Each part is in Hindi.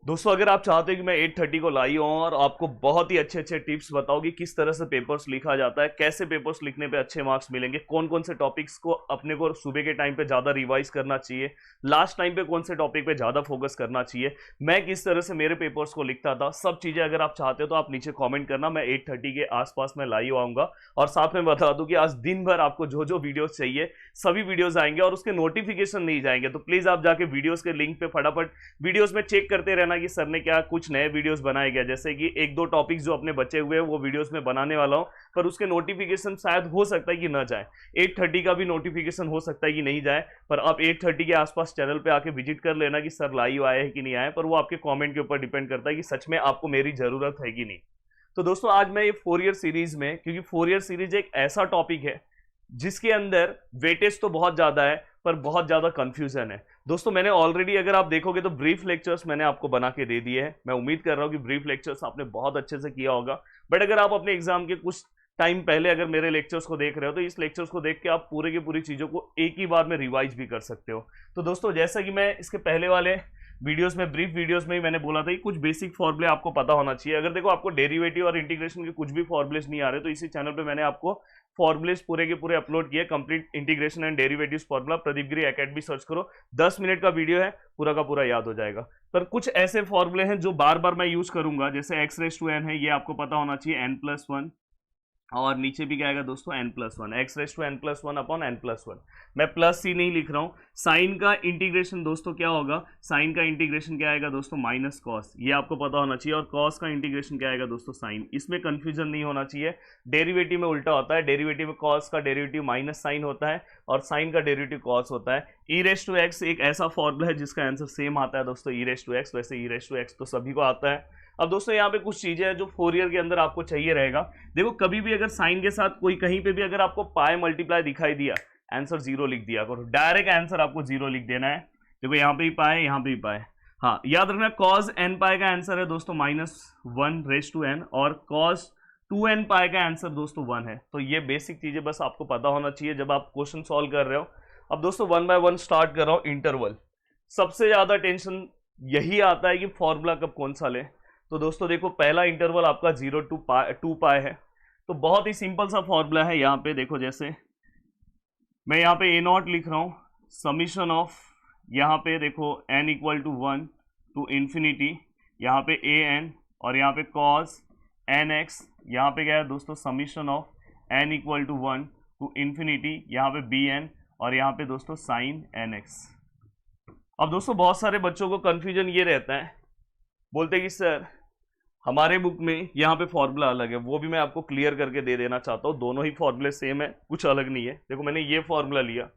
दोस्तों अगर आप चाहते हो कि मैं 8:30 को लाई हूँ और आपको बहुत ही अच्छे अच्छे टिप्स बताऊँ कि किस तरह से पेपर्स लिखा जाता है, कैसे पेपर्स लिखने पे अच्छे मार्क्स मिलेंगे, कौन कौन से टॉपिक्स को अपने को सुबह के टाइम पे ज़्यादा रिवाइज करना चाहिए, लास्ट टाइम पे कौन से टॉपिक पे ज़्यादा फोकस करना चाहिए, मैं किस तरह से मेरे पेपर्स को लिखता था, सब चीज़ें अगर आप चाहते हो तो आप नीचे कॉमेंट करना। मैं 8:30 के आसपास मैं लाई आऊँगा। और साथ में बता दूँ कि आज दिन भर आपको जो जो वीडियोज़ चाहिए सभी वीडियोज़ आएंगे और उसके नोटिफिकेशन नहीं जाएंगे। तो प्लीज़ आप जाके वीडियोज़ के लिंक पे फटाफट वीडियोज़ में चेक करते रहना कि सर ने क्या कुछ नए वीडियोस बनाए गए। जैसे कि एक दो टॉपिक्स जो अपने बचे हुए हैं वो वीडियोस में बनाने वाला हूं, पर उसके नोटिफिकेशन शायद हो सकता है कि ना जाए। 8:30 का भी नोटिफिकेशन हो सकता है कि नहीं जाए, पर आप 8:30 के आसपास चैनल पे आके विजिट कर लेना कि सर लाइव आए हैं कि नहीं आए। पर वो आपके कॉमेंट के ऊपर डिपेंड करता है कि सच में आपको मेरी जरूरत है कि नहीं। तो दोस्तों आज मैं ये 4 ईयर सीरीज में, क्योंकि 4 ईयर सीरीज एक ऐसा टॉपिक है जिसके अंदर वेटेज तो बहुत ज्यादा है पर बहुत ज्यादा कंफ्यूजन है। दोस्तों मैंने ऑलरेडी, अगर आप देखोगे तो ब्रीफ लेक्चर्स मैंने आपको बना के दे दिए हैं। मैं उम्मीद कर रहा हूं कि ब्रीफ लेक्चर्स आपने बहुत अच्छे से किया होगा। बट अगर आप अपने एग्जाम के कुछ टाइम पहले अगर मेरे लेक्चर्स को देख रहे हो तो इस लेक्चर्स को देख के आप पूरे की पूरी चीजों को एक ही बार में रिवाइज भी कर सकते हो। तो दोस्तों जैसा कि मैं इसके पहले वाले वीडियोस में, ब्रीफ वीडियोस में ही मैंने बोला था कि कुछ बेसिक फॉर्मूले आपको पता होना चाहिए। अगर देखो आपको डेरिवेटिव और इंटीग्रेशन के कुछ भी फॉर्मूलेस नहीं आ रहे तो इसी चैनल पे मैंने आपको फॉर्मूलेस पूरे के पूरे अपलोड किए। Complete integration and derivatives formula, Pradeep Giri academy search करो, 10 मिनट का वीडियो है, पूरा का पूरा याद हो जाएगा। पर कुछ ऐसे फॉर्मूले हैं जो बार बार मैं यूज करूंगा, जैसे x⁻n है, ये आपको पता होना चाहिए n+1, और नीचे भी क्या आएगा दोस्तों n+1, x⁻n+1 अपॉन n+1। मैं प्लस सी नहीं लिख रहा हूं। साइन का इंटीग्रेशन दोस्तों क्या होगा, साइन का इंटीग्रेशन क्या आएगा दोस्तों, माइनस कॉस, ये आपको पता होना चाहिए। और कॉस का इंटीग्रेशन क्या आएगा दोस्तों, साइन। इसमें कंफ्यूजन नहीं होना चाहिए। डेरिवेटिव में उल्टा होता है, डेरिवेटिव में कॉस का डेरिवेटिव माइनस साइन होता है और साइन का डेरिवेटिव कॉस होता है। e⁻x एक ऐसा फॉर्मूला है जिसका आंसर सेम आता है दोस्तों, e⁻x। वैसे e⁻x तो सभी को आता है। अब दोस्तों यहाँ पे कुछ चीजें हैं जो 4 ईयर के अंदर आपको चाहिए रहेगा। देखो कभी भी अगर साइन के साथ कोई कहीं पे भी अगर आपको पाई मल्टीप्लाई दिखाई दिया, आंसर 0 लिख दिया करो, डायरेक्ट आंसर आपको 0 लिख देना है। देखो यहाँ पे भी पाए, यहाँ पे भी पाए। हाँ याद रखना, cos n पाई का आंसर है दोस्तों -1/n और cos 2n पाई का आंसर दोस्तों 1 है। तो ये बेसिक चीजें बस आपको पता होना चाहिए जब आप क्वेश्चन सॉल्व कर रहे हो। अब दोस्तों 1 बाय 1 स्टार्ट कर रहा हूँ। इंटरवल, सबसे ज्यादा टेंशन यही आता है कि फॉर्मूला कब कौन सा ले। तो दोस्तों देखो पहला इंटरवल आपका 0 to 2 पाई है, तो बहुत ही सिंपल सा फॉर्मूला है। यहाँ पे देखो, जैसे मैं यहाँ पे a0 लिख रहा हूँ, समीशन ऑफ, यहाँ पे देखो n = 1 to ∞, यहाँ पे an, और यहाँ पे cos nx, यहाँ पे क्या है दोस्तों, समीशन ऑफ n = 1 to ∞, यहाँ पे bn, और यहाँ पे दोस्तों sin nx। अब दोस्तों बहुत सारे बच्चों को कंफ्यूजन ये रहता है, बोलते कि सर हमारे बुक में यहाँ पे फॉर्मूला अलग है। वो भी मैं आपको क्लियर करके दे देना चाहता हूँ, दोनों ही फॉर्मूले सेम है, कुछ अलग नहीं है। देखो मैंने ये फॉर्मूला लिया,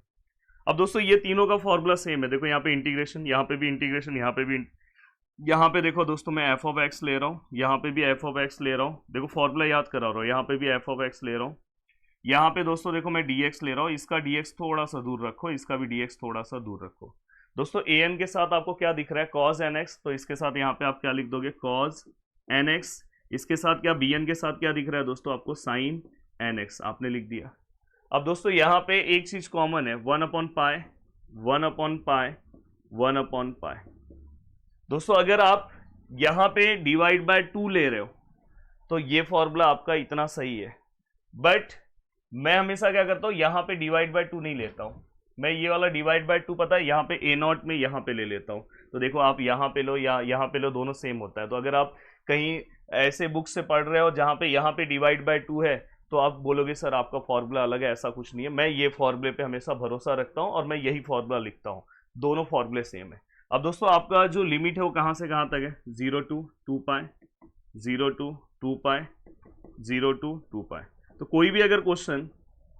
अब दोस्तों ये तीनों का फॉर्मूला सेम है। देखो यहाँ पे इंटीग्रेशन, यहाँ पे भी इंटीग्रेशन, यहाँ पे भी, यहाँ पे देखो दोस्तों मैं f(x) ले रहा हूँ, यहाँ पे भी f(x) ले रहा हूँ। देखो फॉर्मूला याद करा रहा हूँ, यहाँ पे भी f(x) ले रहा हूँ, यहाँ पे दोस्तों देखो मैं dx ले रहा हूँ। इसका dx थोड़ा सा दूर रखो, इसका भी dx थोड़ा सा दूर रखो। दोस्तों an के साथ आपको क्या दिख रहा है, cos nx, तो इसके साथ यहाँ पे आप क्या लिख दोगे, cos nx। इसके साथ क्या, bn के साथ क्या दिख रहा है दोस्तों आपको, sin nx, आपने लिख दिया। अब दोस्तों यहाँ पे एक चीज कॉमन है, 1/π 1/π 1/π। दोस्तों अगर आप यहाँ पे डिवाइड बाय 2 ले रहे हो तो ये फॉर्मूला आपका इतना सही है। बट मैं हमेशा क्या करता हूँ, यहाँ पे डिवाइड बाय 2 नहीं लेता हूँ, मैं ये वाला डिवाइड बाय 2 पता है यहाँ पे a0 में यहाँ पे ले लेता हूँ। तो देखो आप यहाँ पे लो या यहाँ पे लो, दोनों सेम होता है। तो अगर आप कहीं ऐसे बुक से पढ़ रहे हो जहाँ पे यहाँ पे डिवाइड बाय 2 है तो आप बोलोगे सर आपका फॉर्मूला अलग है, ऐसा कुछ नहीं है। मैं ये फॉर्मूले पे हमेशा भरोसा रखता हूँ और मैं यही फॉर्मूला लिखता हूँ, दोनों फॉर्मूले सेम है। अब दोस्तों आपका जो लिमिट है वो कहाँ से कहाँ तक है, 0 to 2 pi, 0 to 2 pi, 0 to 2 पाई। तो कोई भी अगर क्वेश्चन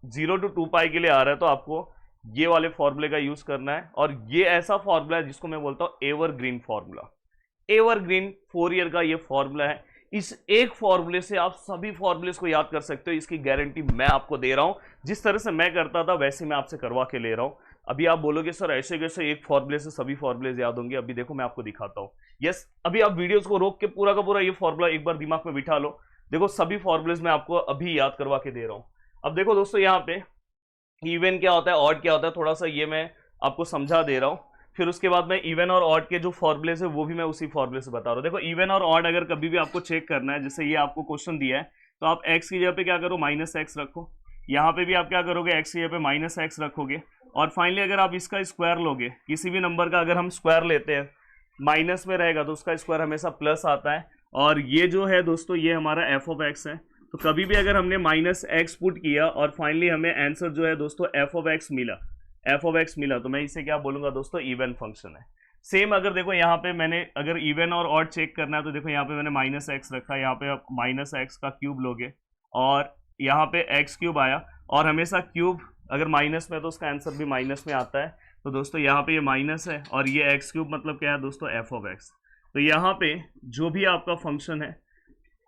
0 to 2 पाई के लिए आ रहा है तो आपको ये वाले फॉर्मूले का यूज करना है। और ये ऐसा फॉर्मूला है जिसको मैं बोलता हूँ एवरग्रीन फॉर्मूला। एवरग्रीन 4 ईयर का ये फॉर्मूला है। इस एक फॉर्मूले से आप सभी फॉर्मूले को याद कर सकते हो, इसकी गारंटी मैं आपको दे रहा हूं। जिस तरह से मैं करता था वैसे मैं आपसे करवा के ले रहा हूं। अभी आप बोलोगे सर ऐसे कैसे एक फॉर्मूले से सभी फॉर्मूले याद होंगे, अभी देखो मैं आपको दिखाता हूं। यस, अभी आप वीडियोस को रोक के पूरा का पूरा ये फॉर्मूला एक बार दिमाग में बिठा लो। देखो सभी फॉर्मूलेज मैं आपको अभी याद करवा के दे रहा हूं। अब देखो दोस्तों यहाँ पे इवन क्या होता है, ऑड क्या होता है, थोड़ा सा ये मैं आपको समझा दे रहा हूं। फिर उसके बाद मैं इवन और ऑड के जो फॉर्मूले है वो भी मैं उसी फॉर्मूले से बता रहा हूँ। देखो इवन और ऑड अगर कभी भी आपको चेक करना है, जैसे ये आपको क्वेश्चन दिया है, तो आप एक्स की जगह पे क्या करो, माइनस एक्स रखो। यहाँ पे भी आप क्या करोगे, एक्स की जगह पे माइनस एक्स रखोगे। और फाइनली अगर आप इसका स्क्वायर लोगे, किसी भी नंबर का अगर हम स्क्वायर लेते हैं, माइनस में रहेगा तो उसका स्क्वायर हमेशा प्लस आता है। और ये जो है दोस्तों, ये हमारा एफ ऑफ एक्स है। तो कभी भी अगर हमने माइनस एक्स पुट किया और फाइनली हमें आंसर जो है दोस्तों एफ ऑफ एक्स मिला, एफ ऑफ एक्स मिला, तो मैं इसे क्या बोलूंगा दोस्तों, इवन फंक्शन है। सेम अगर देखो यहाँ पे मैंने अगर इवन और ऑड चेक करना है, तो देखो यहाँ पे मैंने माइनस एक्स रखा, यहाँ पे आप माइनस एक्स का क्यूब लोगे और यहाँ पे एक्स क्यूब आया। और हमेशा क्यूब अगर माइनस में है तो उसका आंसर भी माइनस में आता है। तो दोस्तों यहाँ पे ये माइनस है और ये एक्स क्यूब मतलब क्या है दोस्तों, एफ ऑफ एक्स। तो यहाँ पे जो भी आपका फंक्शन है,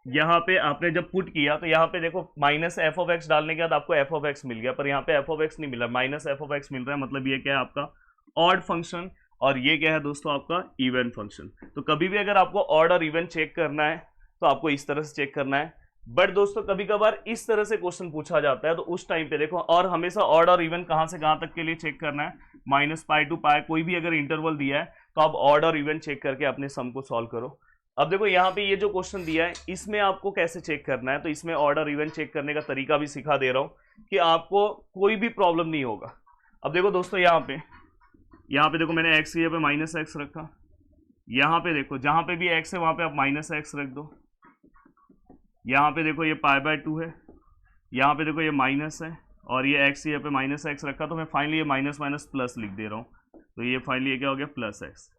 यहाँ पे आपने जब पुट किया तो यहाँ पे देखो माइनस एफ ऑफ एक्स डालने के बाद आपको एफ ऑफ एक्स मिल गया, पर यहाँ पे एफ ऑफ एक्स नहीं मिला, माइनस एफ ऑफ एक्स मिल रहा है। मतलब ये क्या है, आपका ऑड फंक्शन, और ये क्या है दोस्तों, आपका इवन फंक्शन। तो कभी भी अगर आपको ऑड और इवन चेक करना है तो आपको इस तरह से चेक करना है। बट दोस्तों कभी कभार इस तरह से क्वेश्चन पूछा जाता है, तो उस टाइम पे देखो, और हमेशा ऑड और इवन कहाँ से कहाँ तक के लिए चेक करना है, माइनस पाई टू पाई, कोई भी अगर इंटरवल दिया है तो आप ऑड और इवन चेक करके अपने सम को सॉल्व करो। अब देखो यहाँ पे ये जो क्वेश्चन दिया है, इसमें आपको कैसे चेक करना है, तो इसमें ऑड और इवन चेक करने का तरीका भी सिखा दे रहा हूँ कि आपको कोई भी प्रॉब्लम नहीं होगा। अब देखो दोस्तों यहाँ पे देखो मैंने एक्स की जगह पे माइनस एक्स रखा, यहाँ पे देखो जहाँ पे भी एक्स है वहाँ पे आप माइनस एक्स रख दो। यहाँ पे देखो ये पाई बाय 2 है, यहाँ पे देखो ये माइनस है, और ये एक्स यहाँ पे माइनस एक्स रखा, तो मैं फाइनली ये माइनस माइनस प्लस लिख दे रहा हूँ। तो ये फाइनली ये क्या हो गया, प्लस एक्स।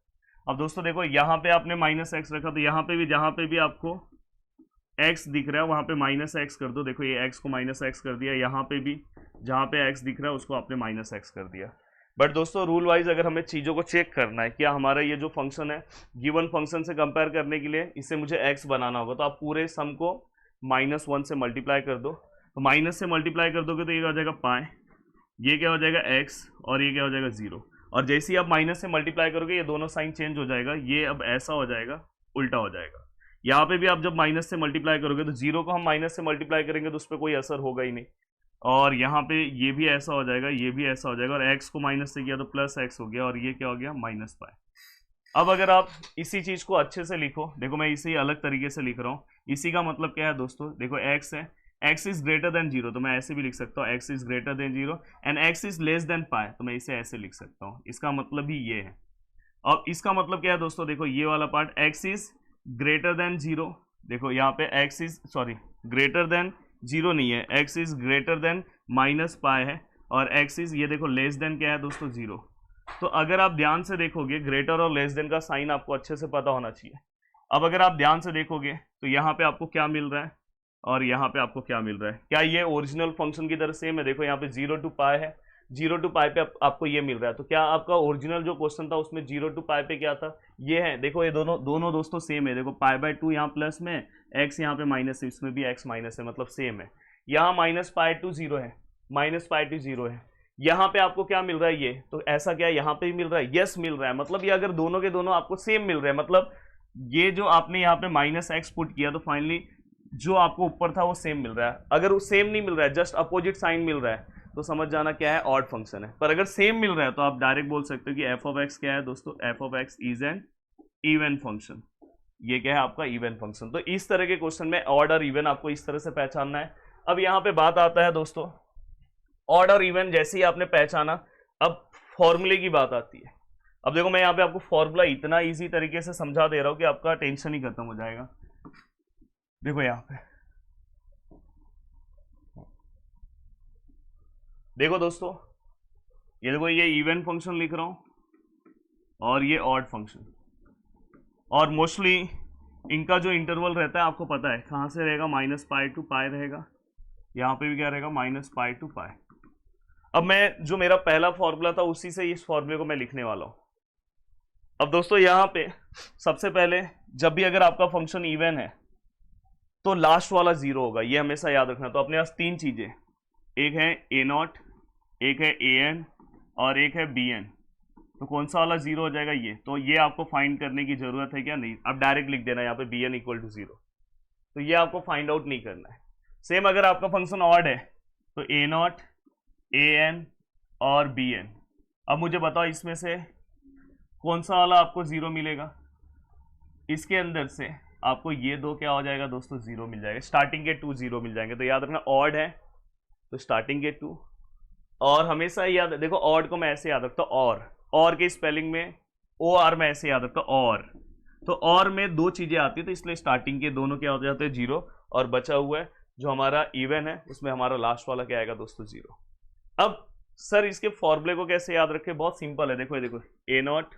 अब दोस्तों देखो यहाँ पे आपने माइनस एक्स रखा, तो यहाँ पे भी जहाँ पे भी आपको एक्स दिख रहा है वहाँ पे माइनस एक्स कर दो। देखो ये एक्स को माइनस एक्स कर दिया, यहाँ पे भी जहाँ पे एक्स दिख रहा है उसको आपने माइनस एक्स कर दिया। बट दोस्तों रूल वाइज अगर हमें चीज़ों को चेक करना है, क्या हमारा ये जो फंक्शन है गिवन फंक्शन से कंपेयर करने के लिए इसे मुझे एक्स बनाना होगा, तो आप पूरे सम को -1 से मल्टीप्लाई कर दो। तो माइनस से मल्टीप्लाई कर दोगे तो ये क्या हो जाएगा, पाए, ये क्या हो जाएगा एक्स, और ये क्या हो जाएगा 0। और जैसे ही आप माइनस से मल्टीप्लाई करोगे ये दोनों साइन चेंज हो जाएगा, ये अब ऐसा हो जाएगा, उल्टा हो जाएगा। यहाँ पे भी आप जब माइनस से मल्टीप्लाई करोगे तो 0 को हम माइनस से मल्टीप्लाई करेंगे तो उस पर कोई असर होगा ही नहीं। और यहाँ पे ये भी ऐसा हो जाएगा, ये भी ऐसा हो जाएगा, और एक्स को माइनस से किया तो प्लस एक्स हो गया, और ये क्या हो गया, माइनस पाए। अब अगर आप इसी चीज़ को अच्छे से लिखो, देखो मैं इसे अलग तरीके से लिख रहा हूँ। इसी का मतलब क्या है दोस्तों, देखो एक्स है, एक्स इज ग्रेटर देन 0, तो मैं ऐसे भी लिख सकता हूँ x is greater than 0, and x is less than पाए, तो मैं इसे ऐसे लिख सकता हूँ। इसका मतलब ही ये है। अब इसका मतलब क्या है दोस्तों, देखो ये वाला part x is greater than 0, देखो यहाँ पे एक्स इज ग्रेटर देन 0 नहीं है, x is greater than minus पाए है, और एक्स इज ये देखो लेस देन क्या है दोस्तों, 0। तो अगर आप ध्यान से देखोगे, ग्रेटर और लेस देन का साइन आपको अच्छे से पता होना चाहिए। अब अगर आप ध्यान से देखोगे तो यहाँ पे आपको क्या मिल रहा है और यहाँ पे आपको क्या मिल रहा है, क्या ये ओरिजिनल फंक्शन की तरह सेम है? देखो यहाँ पे 0 टू पाई है, 0 टू पाई पे आपको ये मिल रहा है। तो क्या आपका ओरिजिनल जो क्वेश्चन था उसमें 0 टू पाई पे क्या था, ये है। देखो ये दोनों दोस्तों सेम है। देखो पाई बाय 2 यहाँ प्लस में, एक्स यहाँ पे माइनस है, इसमें भी एक्स माइनस है, मतलब सेम है। यहाँ माइनस पाई टू 0 है, माइनस पाई टू 0 है। यहाँ पे आपको क्या मिल रहा है, ये तो ऐसा क्या यहाँ पे भी मिल रहा है, यस मिल रहा है। मतलब ये अगर दोनों के दोनों आपको सेम मिल रहे हैं, मतलब ये जो आपने यहाँ पे माइनस एक्स पुट किया तो फाइनली जो आपको ऊपर था वो सेम मिल रहा है। अगर वो सेम नहीं मिल रहा है, जस्ट अपोजिट साइन मिल रहा है, तो समझ जाना क्या है, ऑड फंक्शन है। पर अगर सेम मिल रहा है तो आप डायरेक्ट बोल सकते हो कि एफ ऑफ एक्स क्या है दोस्तों, F of x is an even function. ये क्या है आपका इवन फंक्शन। तो इस तरह के क्वेश्चन में ऑड और इवन आपको इस तरह से पहचानना है। अब यहाँ पे बात आता है दोस्तों, ऑड और इवन जैसे ही आपने पहचाना, अब फॉर्मूले की बात आती है। अब देखो मैं यहाँ पे आपको फॉर्मूला इतना इजी तरीके से समझा दे रहा हूँ कि आपका टेंशन ही खत्म हो जाएगा। देखो यहाँ पे देखो दोस्तों, ये देखो ये इवन फंक्शन लिख रहा हूं और ये ऑड फंक्शन, और मोस्टली इनका जो इंटरवल रहता है आपको पता है कहाँ से रहेगा, माइनस पाई टू पाई रहेगा। यहाँ पे भी क्या रहेगा, माइनस पाई टू पाई। अब मैं जो मेरा पहला फॉर्मूला था उसी से इस फॉर्मूले को मैं लिखने वाला हूं। अब दोस्तों यहाँ पे सबसे पहले जब भी अगर आपका फंक्शन इवन है तो लास्ट वाला 0 होगा, ये हमेशा याद रखना। तो अपने पास तीन चीजें, एक है ए नॉट, एक है ए एन और एक है बी एन। तो कौन सा वाला 0 हो जाएगा, ये। तो ये आपको फाइंड करने की जरूरत है क्या, नहीं। अब डायरेक्ट लिख देना यहाँ पे बी एन इक्वल टू 0, तो ये आपको फाइंड आउट नहीं करना है। सेम अगर आपका फंक्शन ऑड है तो ए नॉट, ए एन और बी एन। अब मुझे बताओ इसमें से कौन सा वाला आपको 0 मिलेगा? इसके अंदर से आपको ये दो क्या हो जाएगा दोस्तों? 0 मिल जाएगा। स्टार्टिंग के 2 0 मिल जाएंगे। तो याद रखना ऑड है तो स्टार्टिंग के 2, और हमेशा याद देखो ऑड को मैं ऐसे याद रखता हूँ, और के स्पेलिंग में ओ आर मैं ऐसे याद रखता हूँ और। तो और में दो चीजें आती है तो इसलिए स्टार्टिंग के दोनों क्या हो जाते हैं? 0, और बचा हुआ है जो हमारा इवन है उसमें हमारा लास्ट वाला क्या आएगा दोस्तों? 0। अब सर इसके फॉर्मूले को कैसे याद रखें? बहुत सिंपल है। देखो ये देखो ए नॉट,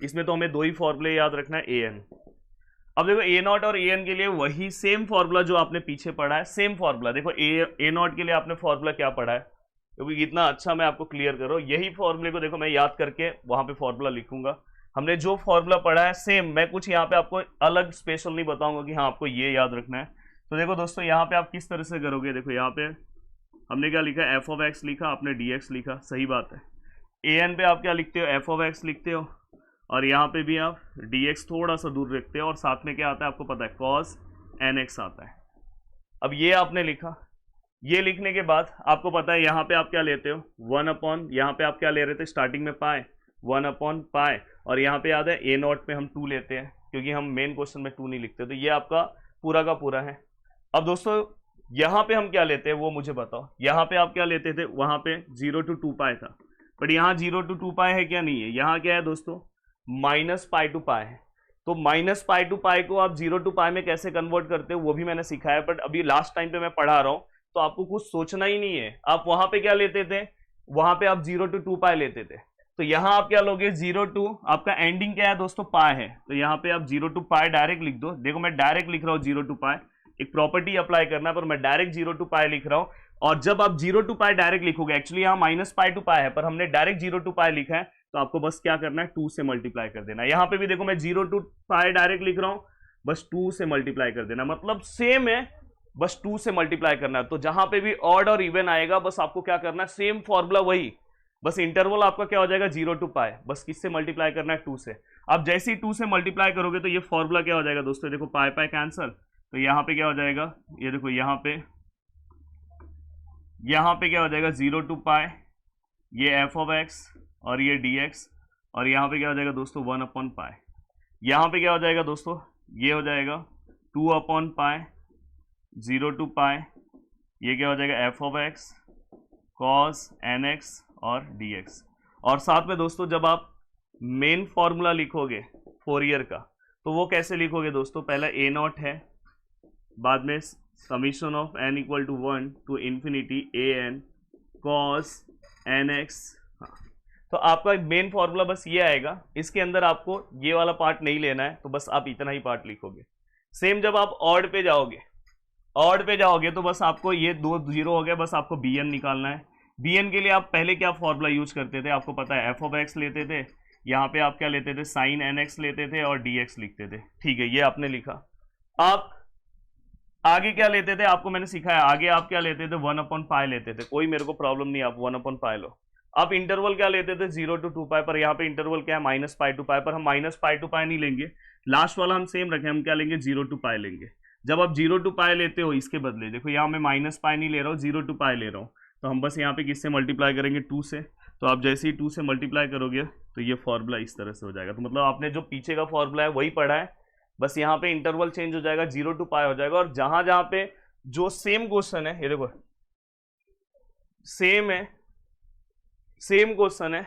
इसमें तो हमें दो ही फॉर्मूले याद रखना है, ए एन। अब देखो ए नॉट और ए एन के लिए वही सेम फॉर्मूला जो आपने पीछे पढ़ा है, सेम फॉर्मूला। देखो ए नॉट के लिए आपने फॉर्मूला क्या पढ़ा है, क्योंकि इतना अच्छा मैं आपको क्लियर कर रहा हूँ। यही फॉर्मूले को देखो मैं याद करके वहां पे फॉर्मूला लिखूंगा। हमने जो फॉर्मूला पढ़ा है सेम, मैं कुछ यहाँ पे आपको अलग स्पेशल नहीं बताऊंगा कि हाँ आपको ये याद रखना है। तो देखो दोस्तों यहाँ पे आप किस तरह से करोगे, देखो यहाँ पे हमने क्या लिखा? एफ ऑफ एक्स लिखा, आपने डी एक्स लिखा, सही बात है। ए एन पे आप क्या लिखते हो? एफ ऑफ एक्स लिखते हो, और यहाँ पे भी आप डी एक्स थोड़ा सा दूर रखते हो, और साथ में क्या आता है आपको पता है? कॉस एन एक्स आता है। अब ये आपने लिखा, ये लिखने के बाद आपको पता है यहाँ पे आप क्या लेते हो? 1 अपॉन, यहाँ पे आप क्या ले रहे थे स्टार्टिंग में? पाए, 1 अपॉन पाए, और यहाँ पे याद है ए नॉट पे हम 2 लेते हैं क्योंकि हम मेन क्वेश्चन में 2 नहीं लिखते। तो ये आपका पूरा का पूरा है। अब दोस्तों यहाँ पे हम क्या लेते हैं वो मुझे बताओ। यहाँ पे आप क्या लेते थे? वहां पे 0 to 2 पाए था, बट यहाँ 0 to 2 पाए है क्या? नहीं है। यहाँ क्या है दोस्तों? माइनस पाई टू पाए है। तो माइनस पाई टू पाई को आप 0 to पाई में कैसे कन्वर्ट करते हो वो भी मैंने सिखाया, बट अभी लास्ट टाइम पे मैं पढ़ा रहा हूँ तो आपको कुछ सोचना ही नहीं है। आप वहां पे क्या लेते थे? वहां पे आप 0 to 2 पाई लेते थे। तो यहाँ आप क्या लोगे? 0 to, आपका एंडिंग क्या है दोस्तों? पाई है, तो यहाँ पे आप 0 to पाई डायरेक्ट लिख दो। देखो मैं डायरेक्ट लिख रहा हूँ 0 to पाई, एक प्रॉपर्टी अप्लाई करना है, पर मैं डायरेक्ट 0 to पाई लिख रहा हूँ। और जब आप 0 to पाई डायरेक्ट लिखोगे, एक्चुअली यहाँ माइनस पाई टू पाई है पर हमने डायरेक्ट 0 to पाई लिखा है, तो आपको बस क्या करना है? 2 से मल्टीप्लाई कर देना। यहाँ पे भी देखो मैं 0 to पाई डायरेक्ट लिख रहा हूँ, बस 2 से मल्टीप्लाई कर देना, मतलब सेम है, बस 2 से मल्टीप्लाई करना है। तो जहां पे भी ऑड और इवन आएगा बस आपको क्या करना है? सेम फॉर्मूला वही, बस इंटरवल आपका क्या हो जाएगा? 0 to पाई, बस किससे मल्टीप्लाई करना है? 2 से। अब जैसे ही 2 से मल्टीप्लाई करोगे तो ये फॉर्मूला क्या हो जाएगा दोस्तों? देखो पाई पाई कैंसर, तो यहाँ पे क्या हो जाएगा? ये देखो यहाँ पे क्या हो जाएगा? 0 to पाई, ये एफ ऑफ एक्स और ये डी एक्स, और यहाँ पे क्या हो जाएगा दोस्तों? 1 अपॉन पाई। यहाँ पे क्या हो जाएगा दोस्तों? ये हो जाएगा 2 अपॉन पाई, 0 to पाई, ये क्या हो जाएगा? F of x cos n x और डी एक्स। और साथ में दोस्तों जब आप मेन फॉर्मूला लिखोगे फोरियर का, तो वो कैसे लिखोगे दोस्तों? पहला ए नॉट है, बाद में summation of n equal to 1 to infinity a n cos n x. तो आपका मेन फॉर्मूला बस ये आएगा, इसके अंदर आपको ये वाला पार्ट नहीं लेना है, तो बस आप इतना ही पार्ट लिखोगे। सेम जब आप ऑड पे जाओगे तो बस आपको ये 2 0 हो गया, बस आपको bn निकालना है। bn के लिए आप पहले क्या फॉर्मूला यूज करते थे? आपको पता है एफ ऑफ एक्स लेते थे, यहाँ पे आप क्या लेते थे? साइन एन एक्स लेते थे और dx लिखते थे। ठीक है, ये आपने लिखा। आप आगे क्या लेते थे? आपको मैंने सिखाया, आगे आप क्या लेते थे? 1 अपॉन पाई लेते थे। कोई मेरे को प्रॉब्लम नहीं, आप 1 अपॉन पाई लो। आप इंटरवल क्या लेते थे? 0 to 2 पाई, पर यहाँ पे इंटरवल क्या है? माइनस पाई टू पाई, पर हम माइनस पाई टू पाई नहीं लेंगे, लास्ट वाला हम सेम रखें, हम क्या लेंगे? 0 to पाई लेंगे। जब आप 0 to पाई लेते हो इसके बदले, देखो यहाँ मैं माइनस पाई नहीं ले रहा हूँ, 0 to पाई ले रहा हूँ, तो हम बस यहाँ पे किससे मल्टीप्लाई करेंगे? 2 से। तो आप जैसे ही 2 से मल्टीप्लाई करोगे तो ये फॉर्मूला इस तरह से हो जाएगा। तो मतलब आपने जो पीछे का फॉर्मूला है वही पढ़ा है, बस यहाँ पे इंटरवल चेंज हो जाएगा, 0 to पाई हो जाएगा। और जहां जहां पे जो सेम क्वेश्चन है, ये देखो सेम है, सेम क्वेश्चन है,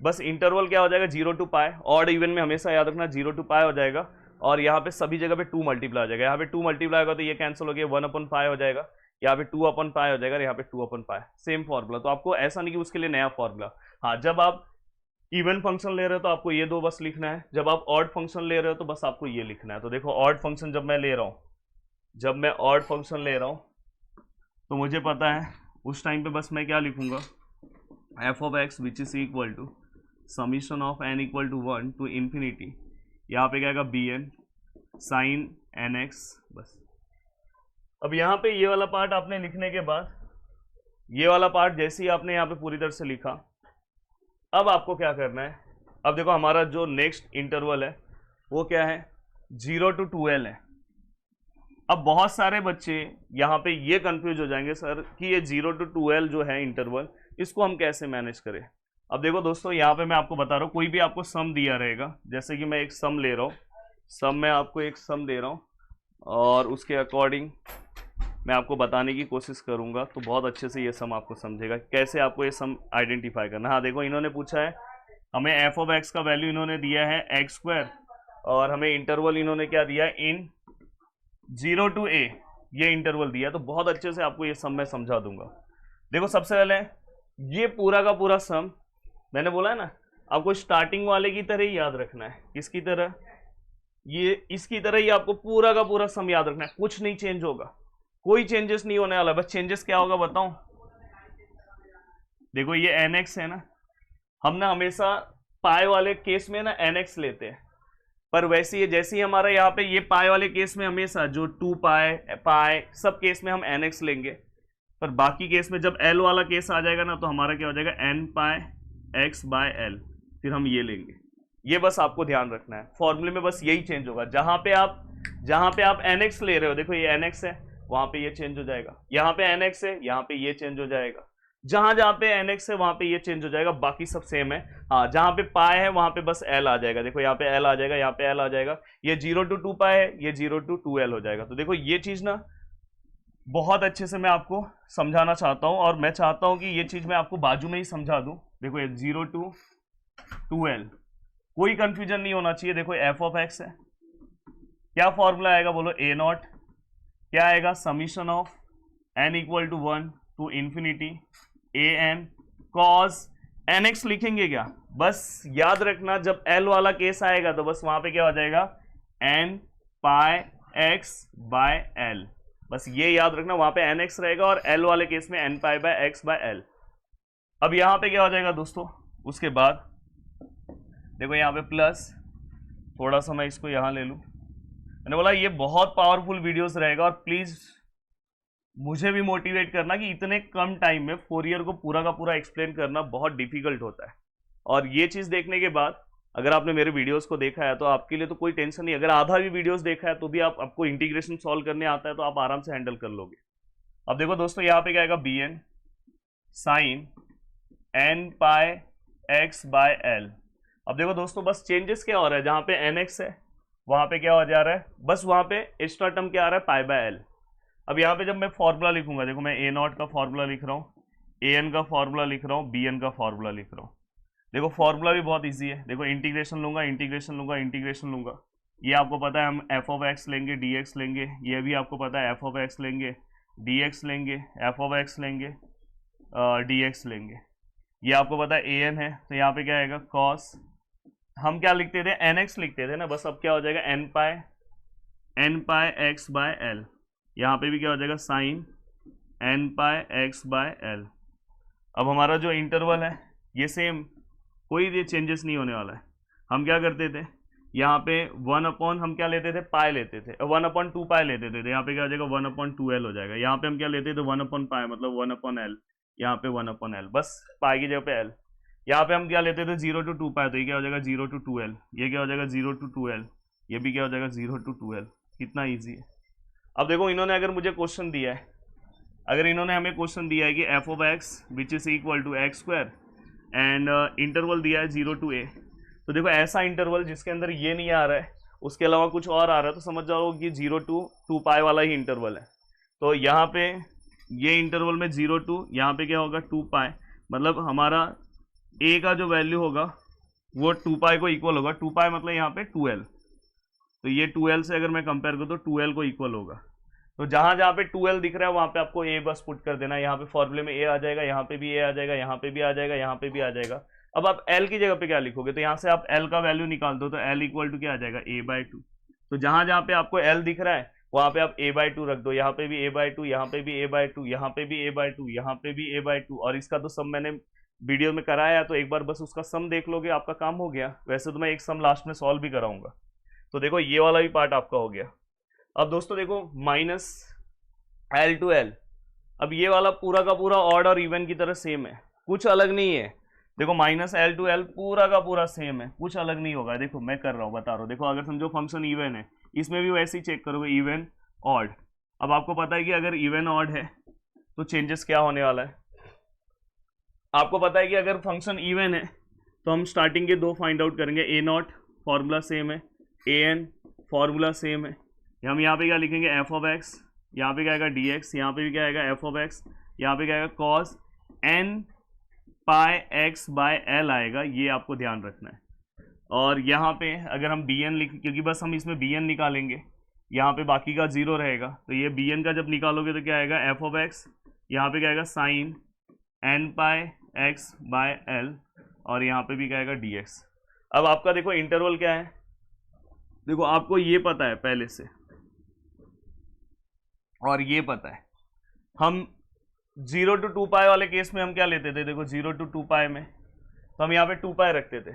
बस इंटरवल क्या हो जाएगा? 0 to पाई। ऑड इवन में हमेशा याद रखना 0 to पाई हो जाएगा, और यहाँ पे सभी जगह पे 2 मल्टीप्लाई हो जाएगा। यहाँ पे 2 मल्टीप्लाई होगा तो ये कैंसिल हो गया, 1 अपॉन पाई हो जाएगा, यहाँ पे 2 अपॉन पाई हो जाएगा, यहाँ पे 2 अपॉन पाई, सेम फॉर्मूला। तो आपको ऐसा नहीं कि उसके लिए नया फॉर्मूला। हाँ, जब आप इवन फंक्शन ले रहे हो तो आपको ये 2 बस लिखना है, जब आप ऑड फंक्शन ले रहे हो तो बस आपको ये लिखना है। तो देखो ऑड फंक्शन जब मैं ले रहा हूँ, तो मुझे पता है उस टाइम पे बस मैं क्या लिखूंगा? F of x which is equal to summation of n equal to 1 to infinity, यहाँ पे क्या आएगा? bn साइन एन एक्स, बस। अब यहाँ पे ये वाला पार्ट आपने लिखने के बाद, ये वाला पार्ट जैसे ही आपने यहाँ पे पूरी तरह से लिखा, अब आपको क्या करना है? अब देखो हमारा जो नेक्स्ट इंटरवल है वो क्या है? 0 to 2l है। अब बहुत सारे बच्चे यहाँ पे ये कंफ्यूज हो जाएंगे सर कि ये 0 to 2l जो है इंटरवल, इसको हम कैसे मैनेज करें? अब देखो दोस्तों, यहाँ पे मैं आपको बता रहा हूँ, कोई भी आपको सम दिया रहेगा, जैसे कि मैं एक सम ले रहा हूँ, सम में आपको एक सम दे रहा हूँ और उसके अकॉर्डिंग मैं आपको बताने की कोशिश करूंगा, तो बहुत अच्छे से ये सम आपको समझेगा कैसे आपको ये सम आइडेंटिफाई करना। हाँ देखो, इन्होंने पूछा है हमें एफ ऑफ एक्स का वैल्यू इन्होंने दिया है एक्स स्क्वायर, और हमें इंटरवल इन्होंने क्या दिया है, इन 0 to a, ये इंटरवल दिया है। तो बहुत अच्छे से आपको ये सम मैं समझा दूंगा। देखो सबसे पहले ये पूरा का पूरा सम, मैंने बोला है ना आपको स्टार्टिंग वाले की तरह ही याद रखना है। किसकी तरह? ये इसकी तरह ही आपको पूरा का पूरा सम याद रखना है, कुछ नहीं चेंज होगा, कोई चेंजेस नहीं होने वाला। बस चेंजेस क्या होगा बताऊं? देखो ये nx है ना, हम ना हमेशा पाई वाले केस में ना nx लेते हैं, पर वैसे ही जैसे ही हमारा यहाँ पे ये पाई वाले केस में हमेशा जो 2 पाई पाई सब केस में हम nx लेंगे, पर बाकी केस में जब l वाला केस आ जाएगा ना तो हमारा क्या हो जाएगा, n pi x by l, फिर हम ये लेंगे। ये बस आपको ध्यान रखना है, फॉर्मूले में बस यही चेंज होगा। जहां पे आप nx ले रहे हो, देखो ये nx है, वहां पे ये चेंज हो जाएगा, यहाँ पे nx है, यहाँ पे ये चेंज हो जाएगा, जहां जहां पे nx है वहां पे ये चेंज हो जाएगा, बाकी सब सेम है। हाँ, जहां पे पाई है वहां पे बस l आ जाएगा, देखो यहाँ पे l आ जाएगा, यहाँ पे l आ जाएगा। ये 0 to 2 पाई है, ये 0 to 2l हो जाएगा। तो देखो ये चीज ना बहुत अच्छे से मैं आपको समझाना चाहता हूं, और मैं चाहता हूं कि ये चीज मैं आपको बाजू में ही समझा दूं। देखो ये 0 to 2l, कोई कंफ्यूजन नहीं होना चाहिए। देखो एफ ऑफ एक्स है, क्या फॉर्मूला आएगा बोलो, ए नॉट, क्या आएगा, summation of n equal to 1 to infinity a n cos n x लिखेंगे क्या? बस याद रखना जब l वाला केस आएगा तो बस वहां पे क्या हो जाएगा, n pi x by l, बस ये याद रखना, वहां पे nx रहेगा और l वाले केस में n pi by x by l। अब यहां पे क्या हो जाएगा दोस्तों, उसके बाद देखो यहाँ पे प्लस, थोड़ा सा मैं इसको यहाँ ले लूँ। मैंने बोला ये बहुत पावरफुल वीडियोस रहेगा, और प्लीज़ मुझे भी मोटिवेट करना कि इतने कम टाइम में फोरियर को पूरा का पूरा एक्सप्लेन करना बहुत डिफिकल्ट होता है। और ये चीज़ देखने के बाद अगर आपने मेरे वीडियोस को देखा है तो आपके लिए तो कोई टेंशन नहीं। अगर आधा भी वीडियोस देखा है तो भी आपको इंटीग्रेशन सॉल्व करने आता है तो आप आराम से हैंडल कर लोगे। अब देखो दोस्तों, यहाँ पे क्या आएगा, b n sine n pi x by l. अब देखो दोस्तों, बस चेंजेस क्या हो रहा है, जहां पे nx है वहां पे क्या हो जा रहा है, बस वहां पे एक्स्ट्रा टर्म क्या आ रहा है, पाई बाय एल। अब यहाँ पे जब मैं फॉर्मूला लिखूंगा, देखो मैं ए नॉट का फॉर्मूला लिख रहा हूँ, ए एन का फॉर्मूला लिख रहा हूँ, बी एन का फॉर्मूला लिख रहा हूँ। देखो फॉर्मूला भी बहुत ईजी है, देखो इंटीग्रेशन लूंगा, इंटीग्रेशन लूंगा, इंटीग्रेशन लूंगा, ये आपको पता है हम एफ ऑफ एक्स लेंगे, डी एक्स लेंगे, ये भी आपको पता है एफ ऑफ एक्स लेंगे, डी एक्स लेंगे, एफ ऑफ एक्स लेंगे, डी एक्स लेंगे, ये आपको पता है ए एन है। तो यहाँ पे क्या आएगा, कॉस, हम क्या लिखते थे, एन एक्स लिखते थे ना, बस अब क्या हो जाएगा, n pi x by l. यहाँ पे भी क्या हो जाएगा, sine n pi x by l. अब हमारा जो इंटरवल है ये सेम, कोई ये चेंजेस नहीं होने वाला है। हम क्या करते थे, यहाँ पे 1 अपॉन हम क्या लेते थे, पाई लेते थे, 1 अपॉन 2 पाई लेते थे, तो यहाँ पे क्या हो जाएगा, 1 अपॉन 2l हो जाएगा। यहाँ पे हम क्या लेते थे, 1 अपॉन पाई, मतलब 1 अपॉन l, यहाँ पे 1 अपॉन l, बस पाई की जगह पे l। यहाँ पे हम क्या लेते थे, 0 to 2 पाई, तो ये क्या हो जाएगा 0 to 2l, ये क्या हो जाएगा 0 to 2l, ये भी क्या हो जाएगा 0 to 2l। कितना ईजी है। अब देखो इन्होंने अगर मुझे क्वेश्चन दिया है, अगर इन्होंने हमें क्वेश्चन दिया है कि f of x which is equal to x square and interval दिया है 0 to a, तो देखो ऐसा इंटरवल जिसके अंदर ये नहीं आ रहा है, उसके अलावा कुछ और आ रहा है, तो समझ जाओ कि 0 to 2 पाई वाला ही इंटरवल है। तो यहाँ पे ये इंटरवल में 0 to, यहाँ पे क्या होगा 2 पाई, मतलब हमारा a का जो वैल्यू होगा वो 2 पाई को इक्वल होगा। 2 पाई मतलब यहाँ पे 2l, तो ये 2l से अगर मैं कंपेयर करूँ तो 2l को इक्वल होगा। तो जहां जहां पे 2l दिख रहा है वहां पे आपको a बस पुट कर देना है। यहाँ पे फॉर्मूले में a आ जाएगा, यहाँ पे भी a आ जाएगा, यहाँ पे भी आ जाएगा, यहाँ पे भी आ जाएगा। अब आप l की जगह पे क्या लिखोगे, तो यहाँ से आप l का वैल्यू निकाल दो, तो l इक्वल टू क्या आ जाएगा, a/2। तो जहां जहां पे आपको l दिख रहा है वहां पे आप a/2 रख दो, यहाँ पे भी a/2, यहाँ पे भी a/2, यहाँ पे भी a/2, यहाँ पे भी a/2। और इसका तो सम मैंने वीडियो में कराया, तो एक बार बस उसका सम देख लोगे, आपका काम हो गया। वैसे तो मैं एक सम लास्ट में सॉल्व भी कराऊंगा। तो देखो ये वाला भी पार्ट आपका हो गया। अब दोस्तों देखो माइनस एल टू एल, अब ये वाला पूरा का पूरा ऑड और इवन की तरह सेम है, कुछ अलग नहीं है। देखो माइनस एल टू एल पूरा का पूरा सेम है, कुछ अलग नहीं होगा। देखो मैं कर रहा हूँ, बता रहा हूँ। देखो अगर समझो फंक्शन इवन है, इसमें भी वैसे ही चेक करोगे, इवन ऑड। अब आपको पता है कि अगर इवन ऑड है तो चेंजेस क्या होने वाला है, आपको पता है कि अगर फंक्शन इवन है तो हम स्टार्टिंग के दो फाइंड आउट करेंगे, ए नॉट फॉर्मूला सेम है, ए एन फॉर्मूला सेम है। हम यहाँ पे क्या लिखेंगे, एफ ऑफ एक्स, यहाँ पे क्या आएगा डी एक्स, यहाँ पे भी क्या आएगा एफ ऑफ एक्स, यहाँ पे क्या आएगा cos n pi x by l आएगा, ये आपको ध्यान रखना है। और यहाँ पे अगर हम बी एन लिख, क्योंकि बस हम इसमें बी एन निकालेंगे, यहाँ पे बाकी का जीरो रहेगा, तो ये बी एन का जब निकालोगे तो क्या आएगा एफ ऑफ एक्स, यहाँ पे क्या आएगा sine n pi x by l, और यहाँ पे भी क्या आएगा डी एक्स। अब आपका देखो इंटरवल क्या है, देखो आपको ये पता है पहले से और ये पता है, हम 0 to 2 पाई वाले केस में हम क्या लेते थे, देखो 0 to 2 पाई में तो हम यहाँ पे 2 पाई रखते थे।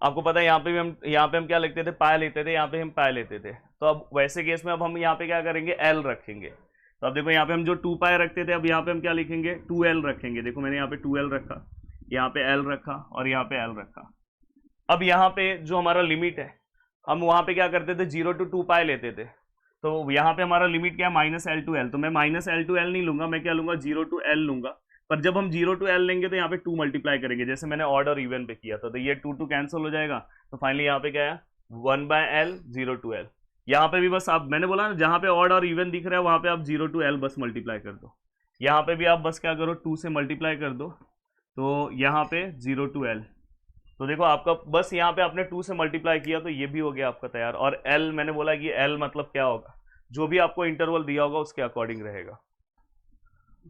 आपको पता है यहाँ पे हम क्या लिखते थे, पाई लेते थे, यहाँ पे हम पाई लेते थे। तो अब वैसे केस में अब हम यहाँ पे क्या करेंगे, एल रखेंगे। तो अब देखो यहाँ पे हम जो 2 पाई रखते थे, अब यहाँ पे हम क्या लिखेंगे, 2l रखेंगे। देखो मैंने यहाँ पे 2l रखा, यहाँ पे l रखा और यहाँ पे l रखा। अब यहाँ पे जो हमारा लिमिट है, हम वहाँ पे क्या करते थे, 0 to 2 पाई लेते थे, तो यहाँ पे हमारा लिमिट क्या है, -l to l। तो मैं -l to l नहीं लूंगा, मैं क्या लूंगा, 0 to l लूंगा। पर जब हम 0 to l लेंगे तो यहाँ पे 2 मल्टीप्लाई करेंगे, जैसे मैंने ऑड और इवन पे किया था, तो ये 2 कैंसिल हो जाएगा। तो फाइनली यहाँ पे क्या है, 1/l 0 to l। यहाँ पे भी बस आप, मैंने बोला ना जहाँ पे ऑड और इवन दिख रहा है वहाँ पे आप 0 to l बस मल्टीप्लाई कर दो। यहाँ पे भी आप बस क्या करो, 2 से मल्टीप्लाई कर दो, तो यहाँ पे 0 to l। तो देखो आपका बस यहाँ पे आपने 2 से मल्टीप्लाई किया तो ये भी हो गया आपका तैयार। और l मैंने बोला कि l मतलब क्या होगा, जो भी आपको इंटरवल दिया होगा उसके अकॉर्डिंग रहेगा।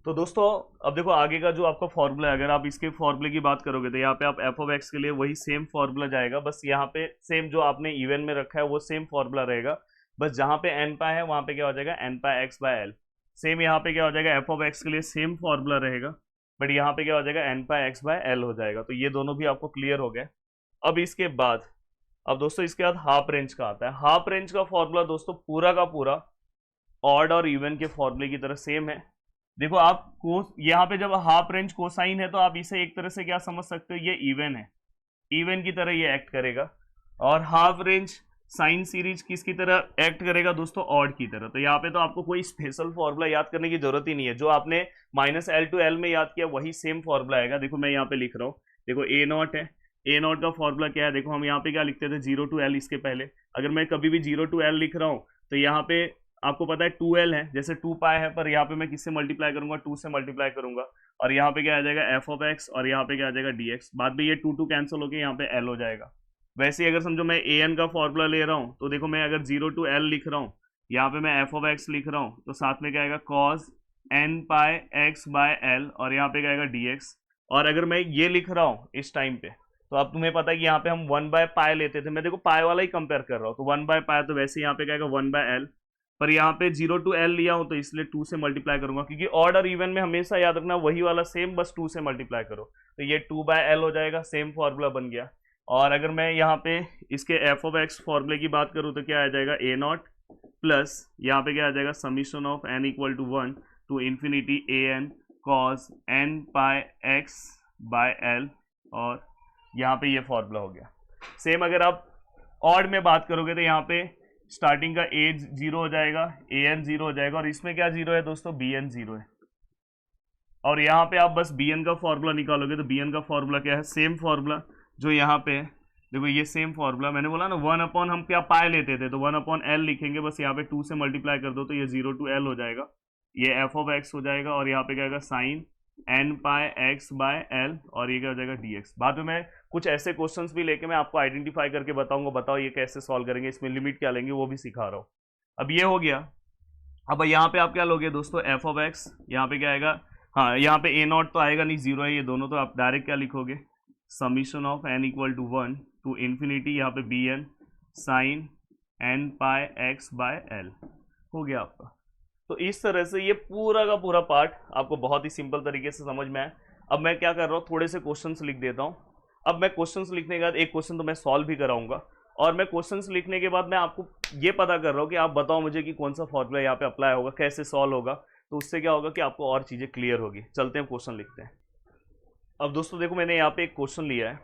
तो दोस्तों अब देखो आगे का जो आपका फॉर्मूला है, अगर आप इसके फॉर्मूले की बात करोगे तो यहाँ पे आप एफ ऑफ एक्स के लिए वही सेम फॉर्मूला जाएगा, बस यहाँ पे सेम जो आपने इवन में रखा है वो सेम फॉर्मूला रहेगा। बस जहाँ पे एन पाई है वहाँ पे क्या हो जाएगा, n pi x by l. Same यहाँ पे क्या हो जाएगा, एफ ऑफ एक्स के लिए सेम फॉर्मूला रहेगा, बट यहाँ पे क्या हो जाएगा, n pi x by l हो जाएगा। तो ये दोनों भी आपको क्लियर हो गए। अब इसके बाद, अब दोस्तों इसके बाद हाफ रेंज का आता है। हाफ रेंज का फॉर्मूला दोस्तों पूरा का पूरा ऑड और इवन के फॉर्मूले की तरह सेम है। देखो आप को यहाँ पे जब हाफ रेंज कोसाइन है तो आप इसे एक तरह से क्या समझ सकते हो, ये इवन है, इवन की तरह ये एक्ट करेगा। और हाफ रेंज साइन सीरीज किसकी तरह एक्ट करेगा दोस्तों, ऑड की तरह। तो यहाँ पे तो आपको कोई स्पेशल फॉर्मूला याद करने की जरूरत ही नहीं है, जो आपने -l to l में याद किया वही सेम फॉर्मूला आएगा। देखो मैं यहाँ पे लिख रहा हूँ, देखो ए नॉट है, ए नॉट का फॉर्मूला क्या है, देखो हम यहाँ पे क्या लिखते थे, 0 to l इसके पहले। अगर मैं कभी भी 0 to l लिख रहा हूँ तो यहाँ पे आपको पता है 2l है, जैसे 2 पाई है, पर यहाँ पे मैं किससे मल्टीप्लाई करूंगा, 2 से मल्टीप्लाई करूंगा। और यहाँ पे क्या आ जाएगा, एफ ऑफ एक्स, और यहाँ पे क्या आ जाएगा dx। बाद में ये 2 कैंसिल होकर यहाँ पे l हो जाएगा। वैसे ही अगर समझो मैं an का फॉर्मूला ले रहा हूँ तो देखो मैं अगर 0 to l लिख रहा हूँ, यहाँ पे मैं एफ ऑफ एक्स लिख रहा हूँ, तो साथ में क्या आएगा cos n pi x by l, और यहाँ पे क्या आएगा dx। और अगर मैं ये लिख रहा हूँ इस टाइम पे, तो अब तुम्हें पता है कि यहाँ पे हम 1/पाई लेते थे, मैं देखो पाई वाला ही कंपेयर कर रहा हूँ, तो 1/पाई, तो वैसे यहाँ पे क्या आएगा 1/l। पर यहाँ पे 0 to l लिया हूँ तो इसलिए 2 से मल्टीप्लाई करूंगा, क्योंकि ऑड और इवन में हमेशा याद रखना वही वाला सेम, बस 2 से मल्टीप्लाई करो, तो ये 2/l हो जाएगा, सेम फॉर्मूला बन गया। और अगर मैं यहाँ पे इसके एफ ऑफ एक्स फॉर्मूले की बात करूँ तो क्या आ जाएगा, ए नॉट प्लस यहाँ पे क्या आ जाएगा, summation of n equal to 1 to infinity an cos n pi x by l, और यहाँ पे ये फॉर्मूला हो गया। सेम अगर आप ऑड में बात करोगे तो यहाँ पे स्टार्टिंग का ए 0 हो जाएगा, ए एन 0 हो जाएगा, और इसमें क्या 0 है दोस्तों, बी एन 0 है। और यहाँ पे आप बस बी एन का फॉर्मूला निकालोगे तो बी एन का फॉर्मूला क्या है, सेम फॉर्मूला जो यहाँ पे है। देखो ये सेम फॉर्मूला, मैंने बोला ना 1/, हम क्या पाई लेते थे तो 1/l लिखेंगे, बस यहाँ पे 2 से मल्टीप्लाई कर दो तो ये 0 to l हो जाएगा, ये एफ ऑफ एक्स हो जाएगा, और यहाँ पे क्या आएगा sine n pi x by l, और ये क्या हो जाएगा dx। बाद में मैं कुछ ऐसे क्वेश्चंस भी लेके मैं आपको आइडेंटिफाई करके बताऊंगा, बताओ ये कैसे सॉल्व करेंगे, इसमें लिमिट क्या लेंगे वो भी सिखा रहा हूँ। अब ये हो गया। अब यहाँ पे आप क्या लोगे दोस्तों, एफ ऑफ एक्स, यहाँ पे क्या आएगा, हाँ यहाँ पे ए नॉट तो आएगा नहीं, 0 है ये दोनों, तो आप डायरेक्ट क्या लिखोगे, summation of n equal to 1 to infinity, यहाँ पे b n sine n pi x by l हो गया आपका। तो इस तरह से ये पूरा का पूरा पार्ट आपको बहुत ही सिंपल तरीके से समझ में आया। अब मैं क्या कर रहा हूँ, थोड़े से क्वेश्चंस लिख देता हूँ। अब मैं क्वेश्चंस लिखने के बाद एक क्वेश्चन तो मैं सॉल्व भी कराऊंगा, और मैं क्वेश्चंस लिखने के बाद मैं आपको ये पता कर रहा हूँ कि आप बताओ मुझे कि कौन सा फॉर्मूला यहाँ पे अप्लाई होगा, कैसे सॉल्व होगा। तो उससे क्या होगा कि आपको और चीज़ें क्लियर होगी। चलते हैं क्वेश्चन लिखते हैं। अब दोस्तों देखो मैंने यहाँ पे एक क्वेश्चन लिया है।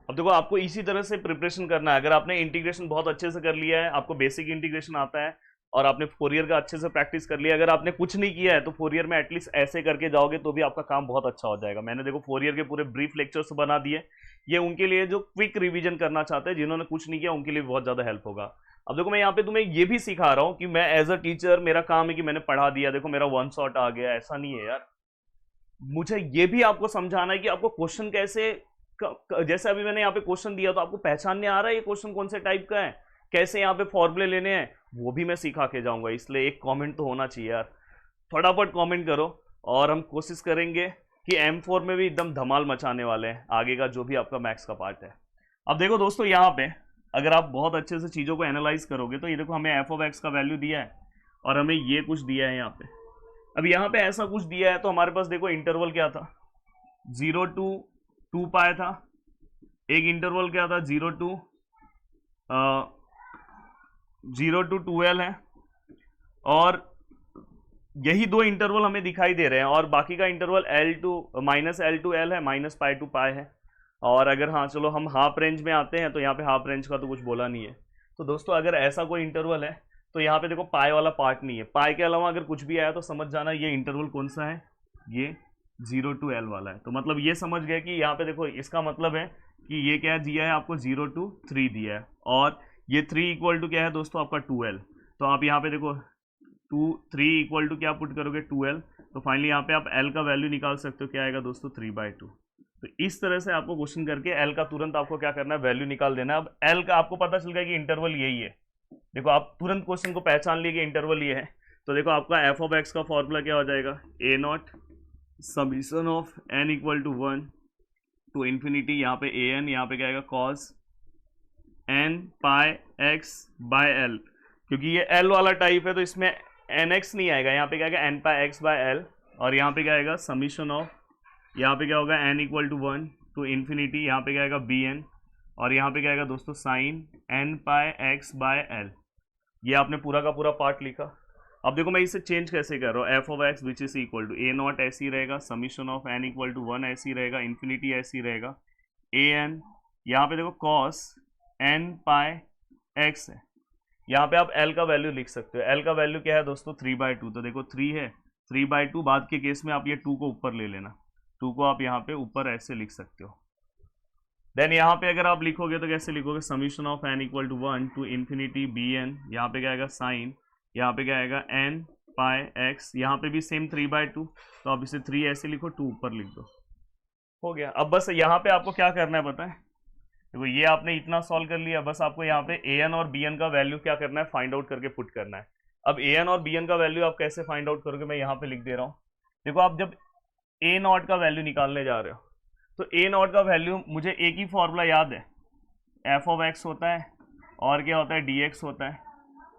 अब देखो आपको इसी तरह से प्रिपरेशन करना है। अगर आपने इंटीग्रेशन बहुत अच्छे से कर लिया है, आपको बेसिक इंटीग्रेशन आता है, और आपने फोरियर का अच्छे से प्रैक्टिस कर लिया। अगर आपने कुछ नहीं किया है तो फोरियर में एटलीस्ट ऐसे करके जाओगे तो भी आपका काम बहुत अच्छा हो जाएगा। मैंने देखो फोरियर के पूरे ब्रीफ लेक्चर्स बना दिए, ये उनके लिए जो क्विक रिवीजन करना चाहते हैं, जिन्होंने कुछ नहीं किया उनके लिए बहुत ज्यादा हेल्प होगा। अब देखो मैं यहाँ पे तुम्हें ये भी सिखा रहा हूँ कि मैं एज अ टीचर मेरा काम है कि मैंने पढ़ा दिया, देखो मेरा वन शॉट आ गया, ऐसा नहीं है यार। मुझे ये भी आपको समझाना है कि आपको क्वेश्चन कैसे जैसे अभी मैंने यहाँ पे क्वेश्चन दिया तो आपको पहचानने आ रहा है ये क्वेश्चन कौन से टाइप का है, कैसे यहाँ पे फॉर्मूले लेने हैं, वो भी मैं सिखा के जाऊंगा। इसलिए एक कमेंट तो होना चाहिए यार, फटाफट कमेंट करो और हम कोशिश करेंगे कि M4 में भी एकदम धमाल मचाने वाले हैं आगे का जो भी आपका मैथ्स का पार्ट है। अब देखो दोस्तों यहाँ पे अगर आप बहुत अच्छे से चीज़ों को एनालाइज करोगे तो ये देखो हमें f(x) का वैल्यू दिया है और हमें ये कुछ दिया है यहाँ पे। अब यहाँ पे ऐसा कुछ दिया है तो हमारे पास देखो इंटरवल क्या था, 0 to 2 पाई था, एक इंटरवल क्या था 0 to 12 है, और यही दो इंटरवल हमें दिखाई दे रहे हैं और बाकी का इंटरवल L to -L है, -π to π है। और अगर हाँ चलो हम हाफ रेंज में आते हैं तो यहाँ पे हाफ रेंज का तो कुछ बोला नहीं है। तो दोस्तों अगर ऐसा कोई इंटरवल है तो यहाँ पे देखो पाई वाला पार्ट नहीं है, पाई के अलावा अगर कुछ भी आया तो समझ जाना ये इंटरवल कौन सा है, ये 0 to L वाला है। तो मतलब ये समझ गए कि यहाँ पे देखो इसका मतलब है कि ये क्या दिया है आपको 0 to 3 दिया है, और ये 3 इक्वल टू क्या है दोस्तों आपका 2L। तो आप यहाँ पे देखो 3 इक्वल टू क्या पुट करोगे 2L, तो फाइनली यहाँ पे आप L का वैल्यू निकाल सकते हो, क्या आएगा दोस्तों 3/2। तो इस तरह से आपको क्वेश्चन करके L का तुरंत आपको क्या करना है, वैल्यू निकाल देना है। अब L का आपको पता चल गया कि इंटरवल यही है, देखो आप तुरंत क्वेश्चन को पहचान लिए कि इंटरवल ये है। तो देखो आपका f(x) का फॉर्मूला क्या हो जाएगा, a0 summation of n equal to 1 to infinity, यहाँ पे an, यहाँ पे क्या आएगा cos n pi x by l, क्योंकि ये l वाला टाइप है तो इसमें nx नहीं आएगा, यहाँ पे क्या आएगा n pi x by l, और यहाँ पे क्या आएगा समीशन ऑफ, यहाँ पे क्या होगा n equal to 1 to infinity, यहाँ पे क्या आएगा bn, और यहाँ पे क्या आएगा दोस्तों sign n pi x by l। ये आपने पूरा का पूरा पार्ट लिखा। अब देखो मैं इसे चेंज कैसे कर रहा हूँ, f(x) which is equal to a0 ऐसी रहेगा, summation of n equal to 1 ऐसी रहेगा, इन्फिनिटी ऐसी रहेगा, an, यहाँ पे देखो cos n पाई x है, यहाँ पे आप l का वैल्यू लिख सकते हो। l का वैल्यू क्या है दोस्तों 3/2, तो देखो 3 है, 3/2 बाद के केस में आप ये 2 को ऊपर ले लेना, 2 को आप यहाँ पे ऊपर ऐसे लिख सकते हो। देन यहाँ पे अगर आप लिखोगे तो कैसे लिखोगे, summation of n equal to 1 to infinity bn, यहाँ पे क्या आएगा साइन, यहाँ पे क्या आएगा n पाई x, यहाँ पे भी सेम 3/2, तो आप इसे 3 ऐसे लिखो, 2 ऊपर लिख दो, हो गया। अब बस यहाँ पे आपको क्या करना है पता है, देखो ये आपने इतना सॉल्व कर लिया, बस आपको यहाँ पे an और bn का वैल्यू क्या करना है, फाइंड आउट करके पुट करना है। अब an और bn का वैल्यू आप कैसे फाइंड आउट करोगे, मैं यहाँ पे लिख दे रहा हूँ। देखो आप जब a0 का वैल्यू निकालने जा रहे हो तो a0 का वैल्यू मुझे एक ही फॉर्मूला याद है, f(x) होता है और क्या होता है dx होता है,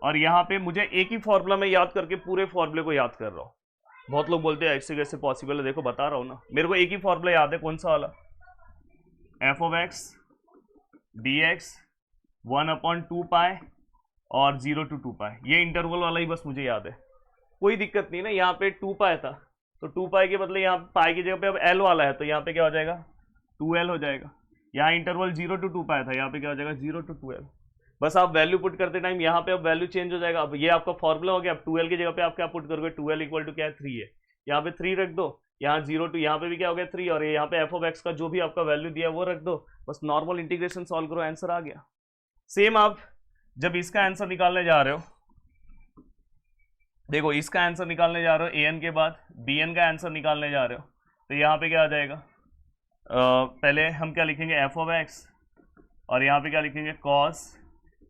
और यहाँ पे मुझे एक ही फॉर्मूला में याद करके पूरे फॉर्मूले को याद कर रहा हूँ। बहुत लोग बोलते हैं ऐसे कैसे पॉसिबल है, देखो बता रहा हूँ ना, मेरे को एक ही फॉर्मूला याद है, कौन सा वाला, f(x) dx 1/2 पाई और 0 to 2 पाई, ये इंटरवल वाला ही बस मुझे याद है, कोई दिक्कत नहीं ना। यहाँ पे 2 पाई था तो 2 पाई के बदले यहाँ पाई की जगह पे अब L वाला है तो यहाँ पे क्या हो जाएगा 2L हो जाएगा। यहाँ इंटरवल 0 to 2 पाई था, यहाँ पे क्या हो जाएगा 0 to 2L। बस आप वैल्यू पुट करते टाइम यहाँ पे अब वैल्यू चेंज हो जाएगा। अब ये आपका फॉर्मूला हो गया, अब 2L की जगह पे आप क्या पुट करोगे, 2L इक्वल टू क्या है 3 है, यहाँ पे 3 रख दो, यहाँ 0 to यहाँ पे भी क्या हो गया 3, और यहाँ पे f(x) का जो भी आपका वैल्यू दिया है वो रख दो, बस नॉर्मल इंटीग्रेशन सॉल्व करो, आंसर आ गया। सेम आप जब इसका आंसर निकालने जा रहे हो, देखो इसका आंसर निकालने जा रहे हो an के बाद bn का आंसर निकालने जा रहे हो, तो यहाँ पे क्या आ जाएगा, पहले हम क्या लिखेंगे f(x) और यहाँ पे क्या लिखेंगे cos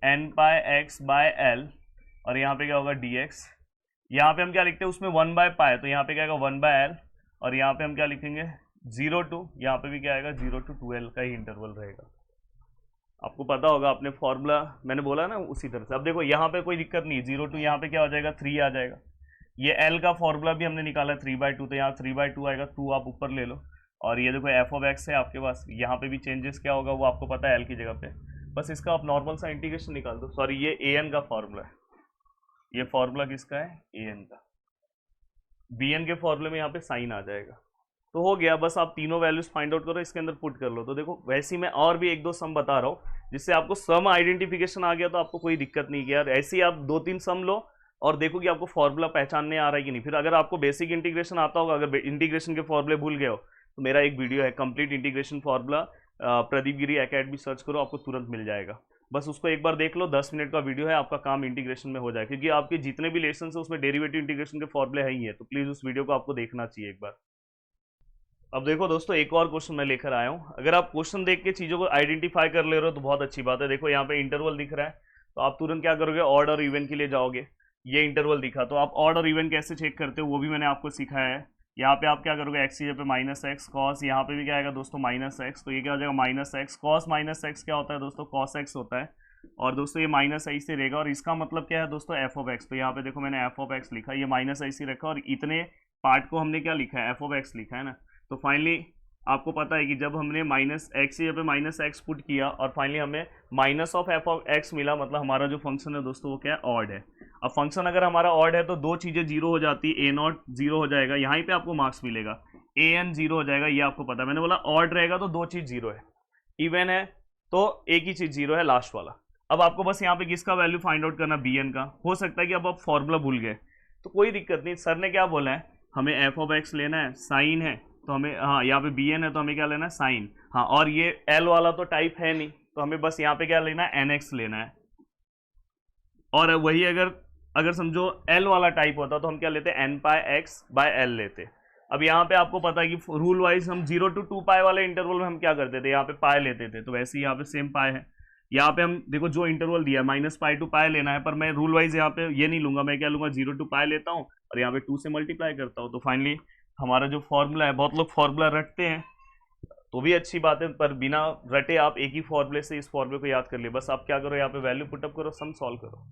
n pi x by l, और यहाँ पे क्या होगा dx, यहाँ पे हम क्या लिखते हैं उसमें 1/π, तो यहाँ पे क्या आएगा 1/l, और यहाँ पे हम क्या लिखेंगे 0 to, यहाँ पे भी क्या आएगा 0 to 2L का ही इंटरवल रहेगा। आपको पता होगा, आपने फॉर्मूला मैंने बोला ना उसी तरह से। अब देखो यहाँ पे कोई दिक्कत नहीं, 0 to यहाँ पे क्या हो जाएगा 3 आ जाएगा, ये L का फॉर्मूला भी हमने निकाला 3/2, तो यहाँ 3/2 आएगा, 2 आप ऊपर ले लो, और ये देखो f(x) है आपके पास, यहाँ पे भी चेंजेस क्या होगा वो आपको पता है L की जगह पे, बस इसका आप नॉर्मल सा इंटीग्रेशन निकाल दो। सॉरी ये an का फॉर्मूला है, ये फॉर्मूला किसका है an का, bn के फॉर्मूले में यहाँ पे साइन आ जाएगा, तो हो गया। बस आप तीनों वैल्यूज फाइंड आउट करो, इसके अंदर पुट कर लो। तो देखो वैसे ही मैं और भी 1-2 सम बता रहा हूँ जिससे आपको सम आइडेंटिफिकेशन आ गया तो आपको कोई दिक्कत नहीं कि यार ऐसे ही आप 2-3 सम लो और देखो कि आपको फॉर्मूला पहचानने आ रहा है कि नहीं। फिर अगर आपको बेसिक इंटीग्रेशन आता होगा, अगर इंटीग्रेशन के फॉर्मूले भूल गए हो, तो मेरा एक वीडियो है कंप्लीट इंटीग्रेशन फॉर्मूला, प्रदीप गिरी एकेडमी सर्च करो, आपको तुरंत मिल जाएगा। बस उसको एक बार देख लो, 10 मिनट का वीडियो है, आपका काम इंटीग्रेशन में हो जाए, क्योंकि आपके जितने भी लेसन है उसमें डेरिवेटिव इंटीग्रेशन के फॉर्मूले है ही है, तो प्लीज़ उस वीडियो को आपको देखना चाहिए एक बार। अब देखो दोस्तों, एक और क्वेश्चन मैं लेकर आया हूँ। अगर आप क्वेश्चन देख के चीज़ों को आइडेंटिफाई कर ले रहे हो तो बहुत अच्छी बात है। देखो यहाँ पे इंटरवल दिख रहा है, तो आप तुरंत क्या करोगे, ऑड और इवन के लिए जाओगे। ये इंटरवल दिखा, तो आप ऑड और इवन कैसे चेक करते हो वो भी मैंने आपको सिखाया है। यहाँ पे आप क्या करोगे, एक्स की जगह पे माइनस एक्स कॉस, यहाँ पे भी क्या आएगा दोस्तों माइनस एक्स, तो ये क्या हो जाएगा minus x cos, minus x क्या होता है दोस्तों, कॉस एक्स होता है। और दोस्तों ये माइनस आई से रहेगा, और इसका मतलब क्या है दोस्तों, एफ ऑफ एक्स। तो यहाँ पे देखो मैंने एफ ऑफ एक्स लिखा, ये माइनस आई से रखा, और इतने पार्ट को हमने क्या लिखा है, एफ ऑफ एक्स लिखा है ना। तो फाइनली आपको पता है कि जब हमने माइनस एक्स की जगह पे माइनस एक्स पुट किया और फाइनली हमें minus of F of x मिला, मतलब हमारा जो फंक्शन है दोस्तों वो क्या है, ऑड है। अब फंक्शन अगर हमारा ऑड है तो दो चीज़ें जीरो हो जाती है, ए नॉट जीरो हो जाएगा, यहाँ पे आपको मार्क्स मिलेगा, ए एन जीरो हो जाएगा, ये आपको पता है। मैंने बोला ऑड रहेगा तो दो चीज़ जीरो है, इवन है तो एक ही चीज़ जीरो है, लास्ट वाला। अब आपको बस यहाँ पे किसका वैल्यू फाइंड आउट करना, बी एन का। हो सकता है कि अब आप फॉर्मूला भूल गए, तो कोई दिक्कत नहीं, सर ने क्या बोला है, हमें एफ ऑफ एक्स लेना है, साइन है तो हमें, हाँ यहाँ पे बी एन है तो हमें क्या लेना है, साइन। हाँ, और ये एल वाला तो टाइप है नहीं, तो हमें बस यहाँ पे क्या लेना है, एन एक्स लेना है। और वही अगर समझो एल वाला टाइप होता तो हम क्या लेते, n pi x by l लेते। अब यहाँ पे आपको पता है कि रूल वाइज हम 0 to 2 पाई वाले इंटरवल में हम क्या करते थे, यहाँ पे पाई लेते थे, तो वैसे ही यहाँ पे सेम पाई है। यहाँ पे हम देखो जो इंटरवल दिया है माइनस पाई टू पाई लेना है, पर मैं रूल वाइज यहाँ पे ये नहीं लूंगा, मैं क्या लूंगा, 0 to पाई लेता हूँ और यहाँ पे 2 से मल्टीप्लाई करता हूँ। तो फाइनली हमारा जो फॉर्मूला है, बहुत लोग फॉर्मूला रटते हैं तो भी अच्छी बात है, पर बिना रटे आप एक ही फॉर्मूले से इस फॉर्मूले को याद कर लिए। बस आप क्या करो, यहाँ पे वैल्यू पुटअप करो, सम सॉल्व करो।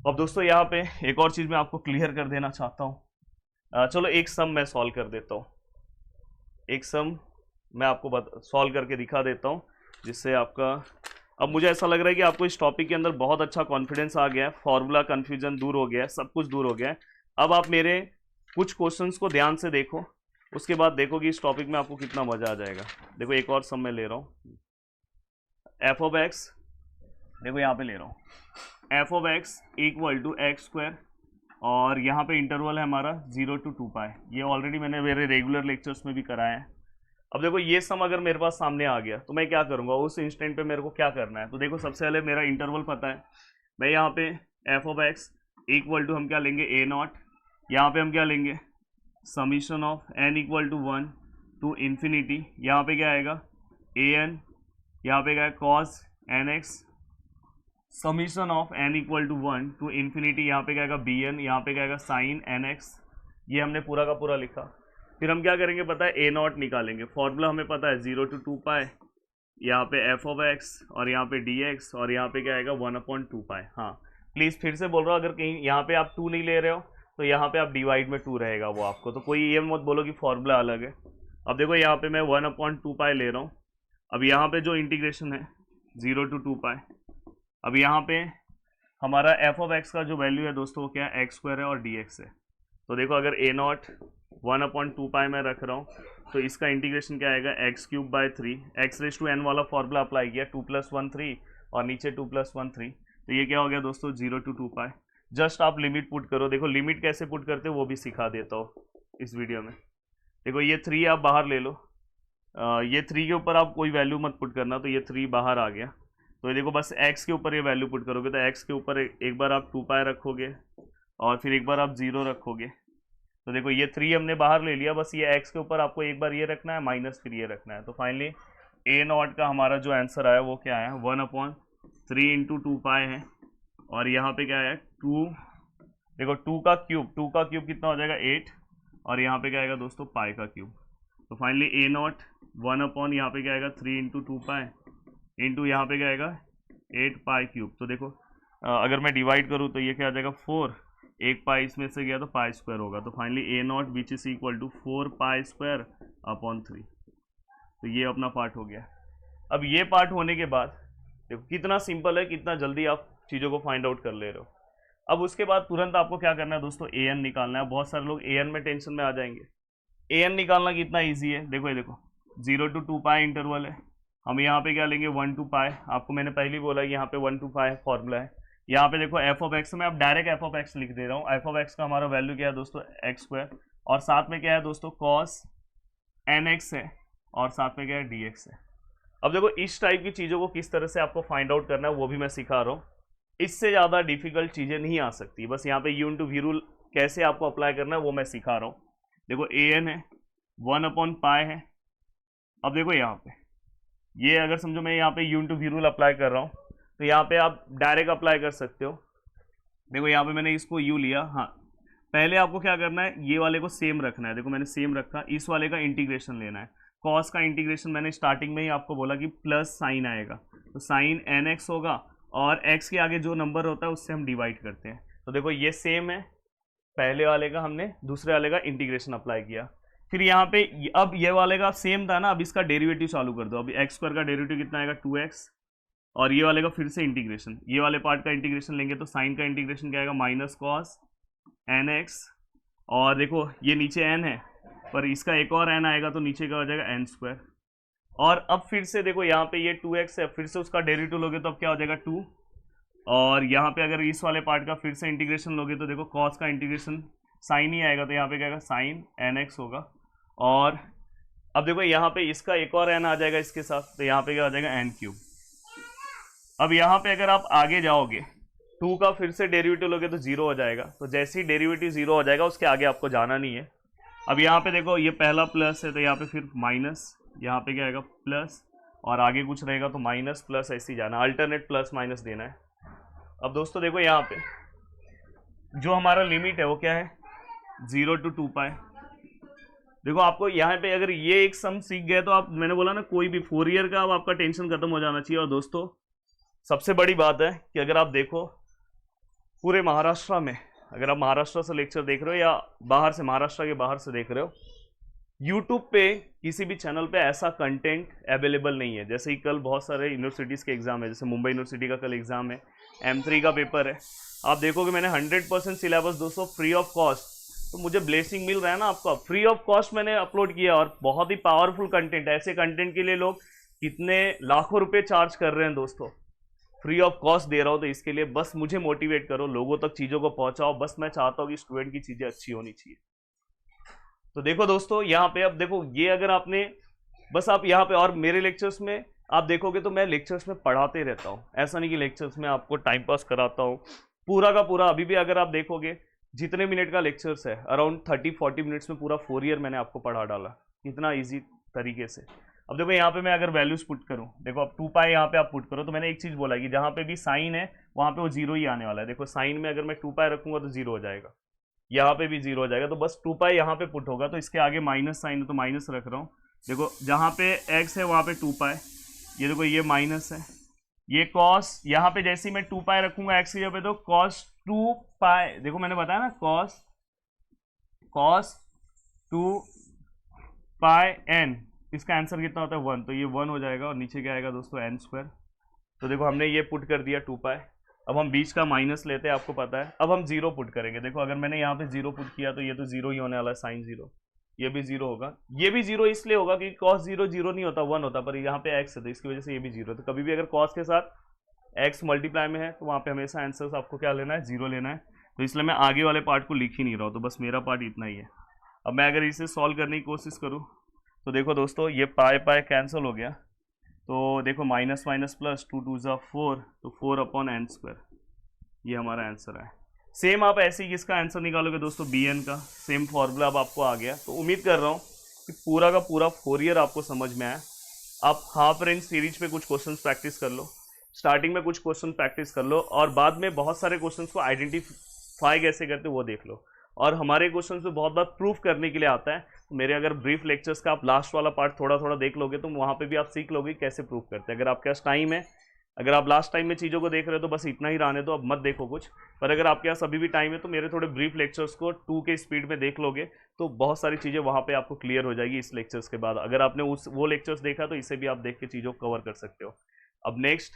अब दोस्तों यहाँ पे एक और चीज़ मैं आपको क्लियर कर देना चाहता हूँ। चलो एक सम मैं सॉल्व कर देता हूँ, एक सम मैं आपको सॉल्व करके दिखा देता हूँ, जिससे आपका, अब मुझे ऐसा लग रहा है कि आपको इस टॉपिक के अंदर बहुत अच्छा कॉन्फिडेंस आ गया है, फॉर्मूला कन्फ्यूजन दूर हो गया है, सब कुछ दूर हो गया है। अब आप मेरे कुछ क्वेश्चंस को ध्यान से देखो, उसके बाद देखो कि इस टॉपिक में आपको कितना मज़ा आ जाएगा। देखो एक और सम मैं ले रहा हूँ, एफ ऑफ एक्स, देखो यहाँ पे ले रहा हूँ, f of x equal to x square, और यहाँ पे इंटरवल है हमारा 0 to 2 पाई। ये ऑलरेडी मैंने मेरे रेगुलर लेक्चर्स में भी कराया है। अब देखो ये सम अगर मेरे पास सामने आ गया तो मैं क्या करूँगा, उस इंस्टेंट पे मेरे को क्या करना है। तो देखो सबसे पहले मेरा इंटरवल पता है, मैं यहाँ पे f of x equal to हम क्या लेंगे, ए नॉट, यहाँ पे हम क्या लेंगे, summation of n equal to 1 to infinity, यहाँ पे क्या आएगा, ए एन, यहाँ पे क्या है, cos n x, summation of n equal to 1 to infinity, यहाँ पे क्या आएगा, बी एन, यहाँ पे क्या आएगा, साइन एन एक्स। ये हमने पूरा का पूरा लिखा। फिर हम क्या करेंगे पता है, ए नॉट निकालेंगे, फॉर्मूला हमें पता है 0 to 2 पाई, यहाँ पे एफ ऑफ एक्स और यहाँ पे डी एक्स, और यहाँ पे क्या आएगा 1/2 पाई। हाँ प्लीज़ फिर से बोल रहा हूँ, अगर कहीं यहाँ पे आप 2 नहीं ले रहे हो तो यहाँ पे आप डिवाइड में 2 रहेगा वो आपको, तो कोई ये मत बोलो कि फॉर्मूला अलग है। अब देखो यहाँ पे मैं 1/2 पाई ले रहा हूँ। अब यहाँ पे जो इंटीग्रेशन है 0 to 2 पाई, अब यहाँ पे हमारा एफ ऑफ एक्स का जो वैल्यू है दोस्तों वो क्या है, एक्स स्क्वायर है और डी एक्स है। तो देखो अगर ए नॉट 1/2 पाई मैं रख रहा हूँ तो इसका इंटीग्रेशन क्या आएगा, x cube by 3, x raise to n वाला फॉर्मूला अप्लाई किया, 2 + 1 3 और नीचे 2 + 1 3, तो ये क्या हो गया दोस्तों 0 to 2 पाई। जस्ट आप लिमिट पुट करो, देखो लिमिट कैसे पुट करते हो वो भी सिखा देता हूँ इस वीडियो में। देखो ये 3 आप बाहर ले लो, ये 3 के ऊपर आप कोई वैल्यू मत पुट करना, तो ये 3 बाहर आ गया। तो ये देखो बस x के ऊपर ये वैल्यू पुट करोगे, तो x के ऊपर एक बार आप 2 पाई रखोगे और फिर एक बार आप 0 रखोगे। तो देखो ये 3 हमने बाहर ले लिया, बस ये x के ऊपर आपको एक बार ये रखना है माइनस फिर ये रखना है। तो फाइनली ए नॉट का हमारा जो आंसर आया वो क्या है, 1/3 × 2 पाई है, और यहाँ पे क्या है 2, देखो 2 का क्यूब कितना हो जाएगा 8, और यहाँ पे क्या आएगा दोस्तों पाई का क्यूब। तो फाइनली ए नॉट 1/ यहाँ पे क्या आएगा 3 × 2 पाई इंटू यहाँ पे क्या आएगा 8 पाई क्यूब। तो देखो अगर मैं डिवाइड करूँ तो ये क्या आ जाएगा 4, एक पाई इसमें से गया तो पाई स्क्वायर होगा। तो finally a nought which is equal to 4 pi square upon 3। तो ये अपना पार्ट हो गया। अब ये पार्ट होने के बाद देखो कितना सिंपल है, कितना जल्दी आप चीज़ों को फाइंड आउट कर ले रहे हो। अब उसके बाद तुरंत आपको क्या करना है दोस्तों, ए एन निकालना है। बहुत सारे लोग ए एन में टेंशन में आ जाएंगे। ए एन निकालना कितना ईजी है, देखो ये देखो 0 to 2 पाई इंटरवल है, हम यहाँ पे क्या लेंगे 1 to पाई। आपको मैंने पहले ही बोला कि यहाँ पे 1 to पाई फॉर्मूला है। यहाँ पे देखो एफ ऑफ एक्स में अब डायरेक्ट एफ ऑफ एक्स लिख दे रहा हूँ। एफ ऑफ एक्स का हमारा वैल्यू क्या है दोस्तों, एक्स स्क्वायर, और साथ में क्या है दोस्तों, कॉस एन एक्स है, और साथ में क्या है, डी एक्स है। अब देखो इस टाइप की चीज़ों को किस तरह से आपको फाइंड आउट करना है वो भी मैं सिखा रहा हूँ। इससे ज़्यादा डिफिकल्ट चीज़ें नहीं आ सकती, बस यहाँ पे यू इंटू वी रूल कैसे आपको अप्लाई करना है वो मैं सिखा रहा हूँ। देखो ए एन है, 1/π है। अब देखो यहाँ पे ये अगर समझो मैं यहाँ पे u into v rule apply कर रहा हूँ, तो यहाँ पे आप डायरेक्ट अप्लाई कर सकते हो। देखो यहाँ पे मैंने इसको यू लिया। हाँ, पहले आपको क्या करना है, ये वाले को सेम रखना है। देखो मैंने सेम रखा, इस वाले का इंटीग्रेशन लेना है। कॉस का इंटीग्रेशन मैंने स्टार्टिंग में ही आपको बोला कि प्लस साइन आएगा, तो साइन एन एक्स होगा, और एक्स के आगे जो नंबर होता है उससे हम डिवाइड करते हैं। तो देखो ये सेम है, पहले वाले का हमने दूसरे वाले का इंटीग्रेशन अप्लाई किया। फिर यहाँ पे अब ये वाले का सेम था ना, अब इसका डेरिवेटिव चालू कर दो। अभी एक्स स्क्वायर का डेरिवेटिव कितना आएगा, 2x, और ये वाले का फिर से इंटीग्रेशन, ये वाले पार्ट का इंटीग्रेशन लेंगे तो साइन का इंटीग्रेशन क्या आएगा, माइनस कॉस एन एक्स, और देखो ये नीचे n है पर इसका एक और n आएगा तो नीचे का हो जाएगा n स्क्वायर। और अब फिर से देखो यहाँ पे ये 2x है, फिर से उसका डेरिवेटिव लोगे तो अब क्या हो जाएगा 2, और यहाँ पे अगर इस वाले पार्ट का फिर से इंटीग्रेशन लोगे तो देखो कॉस का इंटीग्रेशन साइन ही आएगा, तो यहाँ पे क्या आएगा, साइन एन एक्स होगा। और अब देखो यहाँ पे इसका एक और n आ जाएगा इसके साथ, तो यहाँ पे क्या हो जाएगा, n क्यूब। अब यहाँ पे अगर आप आगे जाओगे 2 का फिर से डेरिवेटिव लोगे तो 0 हो जाएगा, तो जैसे ही डेरिवेटिव 0 हो जाएगा उसके आगे आपको जाना नहीं है। अब यहाँ पे देखो ये पहला प्लस है तो यहाँ पे फिर माइनस, यहाँ पे क्या आएगा प्लस, और आगे कुछ रहेगा तो माइनस प्लस, ऐसे ही जाना, अल्टरनेट प्लस माइनस देना है। अब दोस्तों देखो यहाँ पे जो हमारा लिमिट है वो क्या है, 0 to 2π। देखो आपको यहाँ पे अगर ये एक सम सीख गए तो आप, मैंने बोला ना कोई भी फोरियर का अब आपका टेंशन खत्म हो जाना चाहिए। और दोस्तों सबसे बड़ी बात है कि अगर आप देखो पूरे महाराष्ट्र में, अगर आप महाराष्ट्र से लेक्चर देख रहे हो या बाहर से, महाराष्ट्र के बाहर से देख रहे हो, यूट्यूब पे किसी भी चैनल पे ऐसा कंटेंट अवेलेबल नहीं है। जैसे ही कल बहुत सारे यूनिवर्सिटीज़ के एग्जाम है, जैसे मुंबई यूनिवर्सिटी का कल एग्जाम है, M3 का पेपर है, आप देखोगे मैंने 100% सिलेबस दोस्तों फ्री ऑफ कॉस्ट, तो मुझे ब्लेसिंग मिल रहा है ना आपका, फ्री ऑफ कॉस्ट मैंने अपलोड किया, और बहुत ही पावरफुल कंटेंट। ऐसे कंटेंट के लिए लोग कितने लाखों रुपए चार्ज कर रहे हैं दोस्तों, फ्री ऑफ कॉस्ट दे रहा हूँ, तो इसके लिए बस मुझे मोटिवेट करो, लोगों तक चीज़ों को पहुँचाओ, बस मैं चाहता हूँ कि स्टूडेंट की चीज़ें अच्छी होनी चाहिए। तो देखो दोस्तों यहाँ पे, अब देखो ये अगर आपने बस आप यहाँ पे, और मेरे लेक्चर्स में आप देखोगे तो मैं लेक्चर्स में पढ़ाते रहता हूँ, ऐसा नहीं कि लेक्चर्स में आपको टाइम पास कराता हूँ, पूरा का पूरा। अभी भी अगर आप देखोगे जितने मिनट का लेक्चर्स है, अराउंड 30-40 मिनट्स में पूरा 4 ईयर मैंने आपको पढ़ा डाला, इतना ईजी तरीके से। अब देखो यहाँ पे मैं अगर वैल्यूज पुट करूँ, देखो अब 2π यहाँ पे आप पुट करो, तो मैंने एक चीज़ बोला कि जहाँ पे भी साइन है वहाँ पे वो 0 ही आने वाला है। देखो साइन में अगर मैं 2π रखूँगा तो 0 हो जाएगा, यहाँ पे भी 0 हो जाएगा, तो बस 2π यहाँ पे पुट होगा, तो इसके आगे माइनस साइन है तो माइनस रख रहा हूँ। देखो जहाँ पे x है वहाँ पे 2π, ये देखो ये माइनस है, ये कॉस, यहाँ पे जैसे ही मैं 2π रखूँगा x की जगह पे तो cos 2π, देखो मैंने बताया ना cos 2πn, इसका आंसर कितना होता है 1, तो ये 1 हो जाएगा, और नीचे क्या आएगा दोस्तों n स्क्वायर। तो देखो हमने ये पुट कर दिया 2π। अब हम बीच का माइनस लेते हैं, आपको पता है। अब हम 0 पुट करेंगे, देखो अगर मैंने यहाँ पे 0 पुट किया तो ये तो 0 ही होने वाला है, साइन 0, ये भी 0 होगा, ये भी 0 इसलिए होगा कि cos 0 0 नहीं होता, 1 होता, पर यहाँ पे x है तो इसकी वजह से ये भी 0 है। तो कभी भी अगर cos के साथ x मल्टीप्लाई में है तो वहाँ पे हमेशा आंसर आपको क्या लेना है, 0 लेना है। तो इसलिए मैं आगे वाले पार्ट को लिख ही नहीं रहा हूँ, तो बस मेरा पार्ट इतना ही है। अब मैं अगर इसे सॉल्व करने की कोशिश करूँ तो देखो दोस्तों ये पाई कैंसिल हो गया, तो देखो माइनस माइनस प्लस, 2 2 ज़ा 4, तो 4/n स्क्वायर, ये हमारा आंसर है। सेम आप ऐसे ही इसका आंसर निकालोगे दोस्तों, bn का सेम फॉर्मूला अब आपको आ गया। तो उम्मीद कर रहा हूँ कि पूरा का पूरा 4 ईयर आपको समझ में आया। आप हाफ रेंज सीरीज पे कुछ क्वेश्चंस प्रैक्टिस कर लो, स्टार्टिंग में कुछ क्वेश्चन प्रैक्टिस कर लो, और बाद में बहुत सारे क्वेश्चंस को आइडेंटिफाई कैसे करते वो देख लो। और हमारे क्वेश्चन पे बहुत बार प्रूफ करने के लिए आता है, तो मेरे अगर ब्रीफ लेक्चर्स का आप लास्ट वाला पार्ट थोड़ा थोड़ा देख लोगे तो वहाँ पे भी आप सीख लोगे कैसे प्रूफ करते हैं। अगर आपके पास टाइम है, अगर आप लास्ट टाइम में चीज़ों को देख रहे हो तो बस इतना ही रहने दो, अब मत देखो कुछ। पर अगर आपके पास अभी भी टाइम है तो मेरे थोड़े ब्रीफ लेक्चर्स को 2 के स्पीड में देख लोगे तो बहुत सारी चीज़ें वहाँ पे आपको क्लियर हो जाएगी इस लेक्चर्स के बाद। अगर आपने वो लेक्चर्स देखा तो इसे भी आप देख के चीज़ों को कवर कर सकते हो। अब नेक्स्ट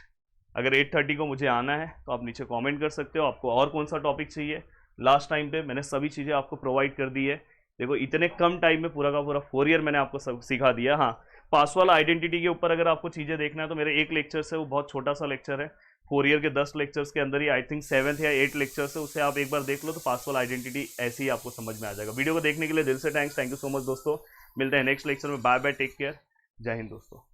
अगर 8:30 को मुझे आना है तो आप नीचे कॉमेंट कर सकते हो, आपको और कौन सा टॉपिक चाहिए। लास्ट टाइम पे मैंने सभी चीज़ें आपको प्रोवाइड कर दी है। देखो इतने कम टाइम में पूरा का पूरा 4 ईयर मैंने आपको सब सिखा दिया। हाँ, पासवाल आइडेंटिटी के ऊपर अगर आपको चीज़ें देखना है तो मेरे एक लेक्चर है, वो बहुत छोटा सा लेक्चर है, फोरियर के 10 लेक्चर्स के अंदर ही आई थिंक 7th या 8th लेक्चर्स है, उसे आप एक बार देख लो तो पासवाल आइडेंटिटी ऐसे ही आपको समझ में आ जाएगा। वीडियो को देखने के लिए दिल से thanks, thank you so much दोस्तों। मिलते हैं नेक्स्ट लेक्चर में, बाय बाय, टेक केयर, जय हिंद दोस्तों।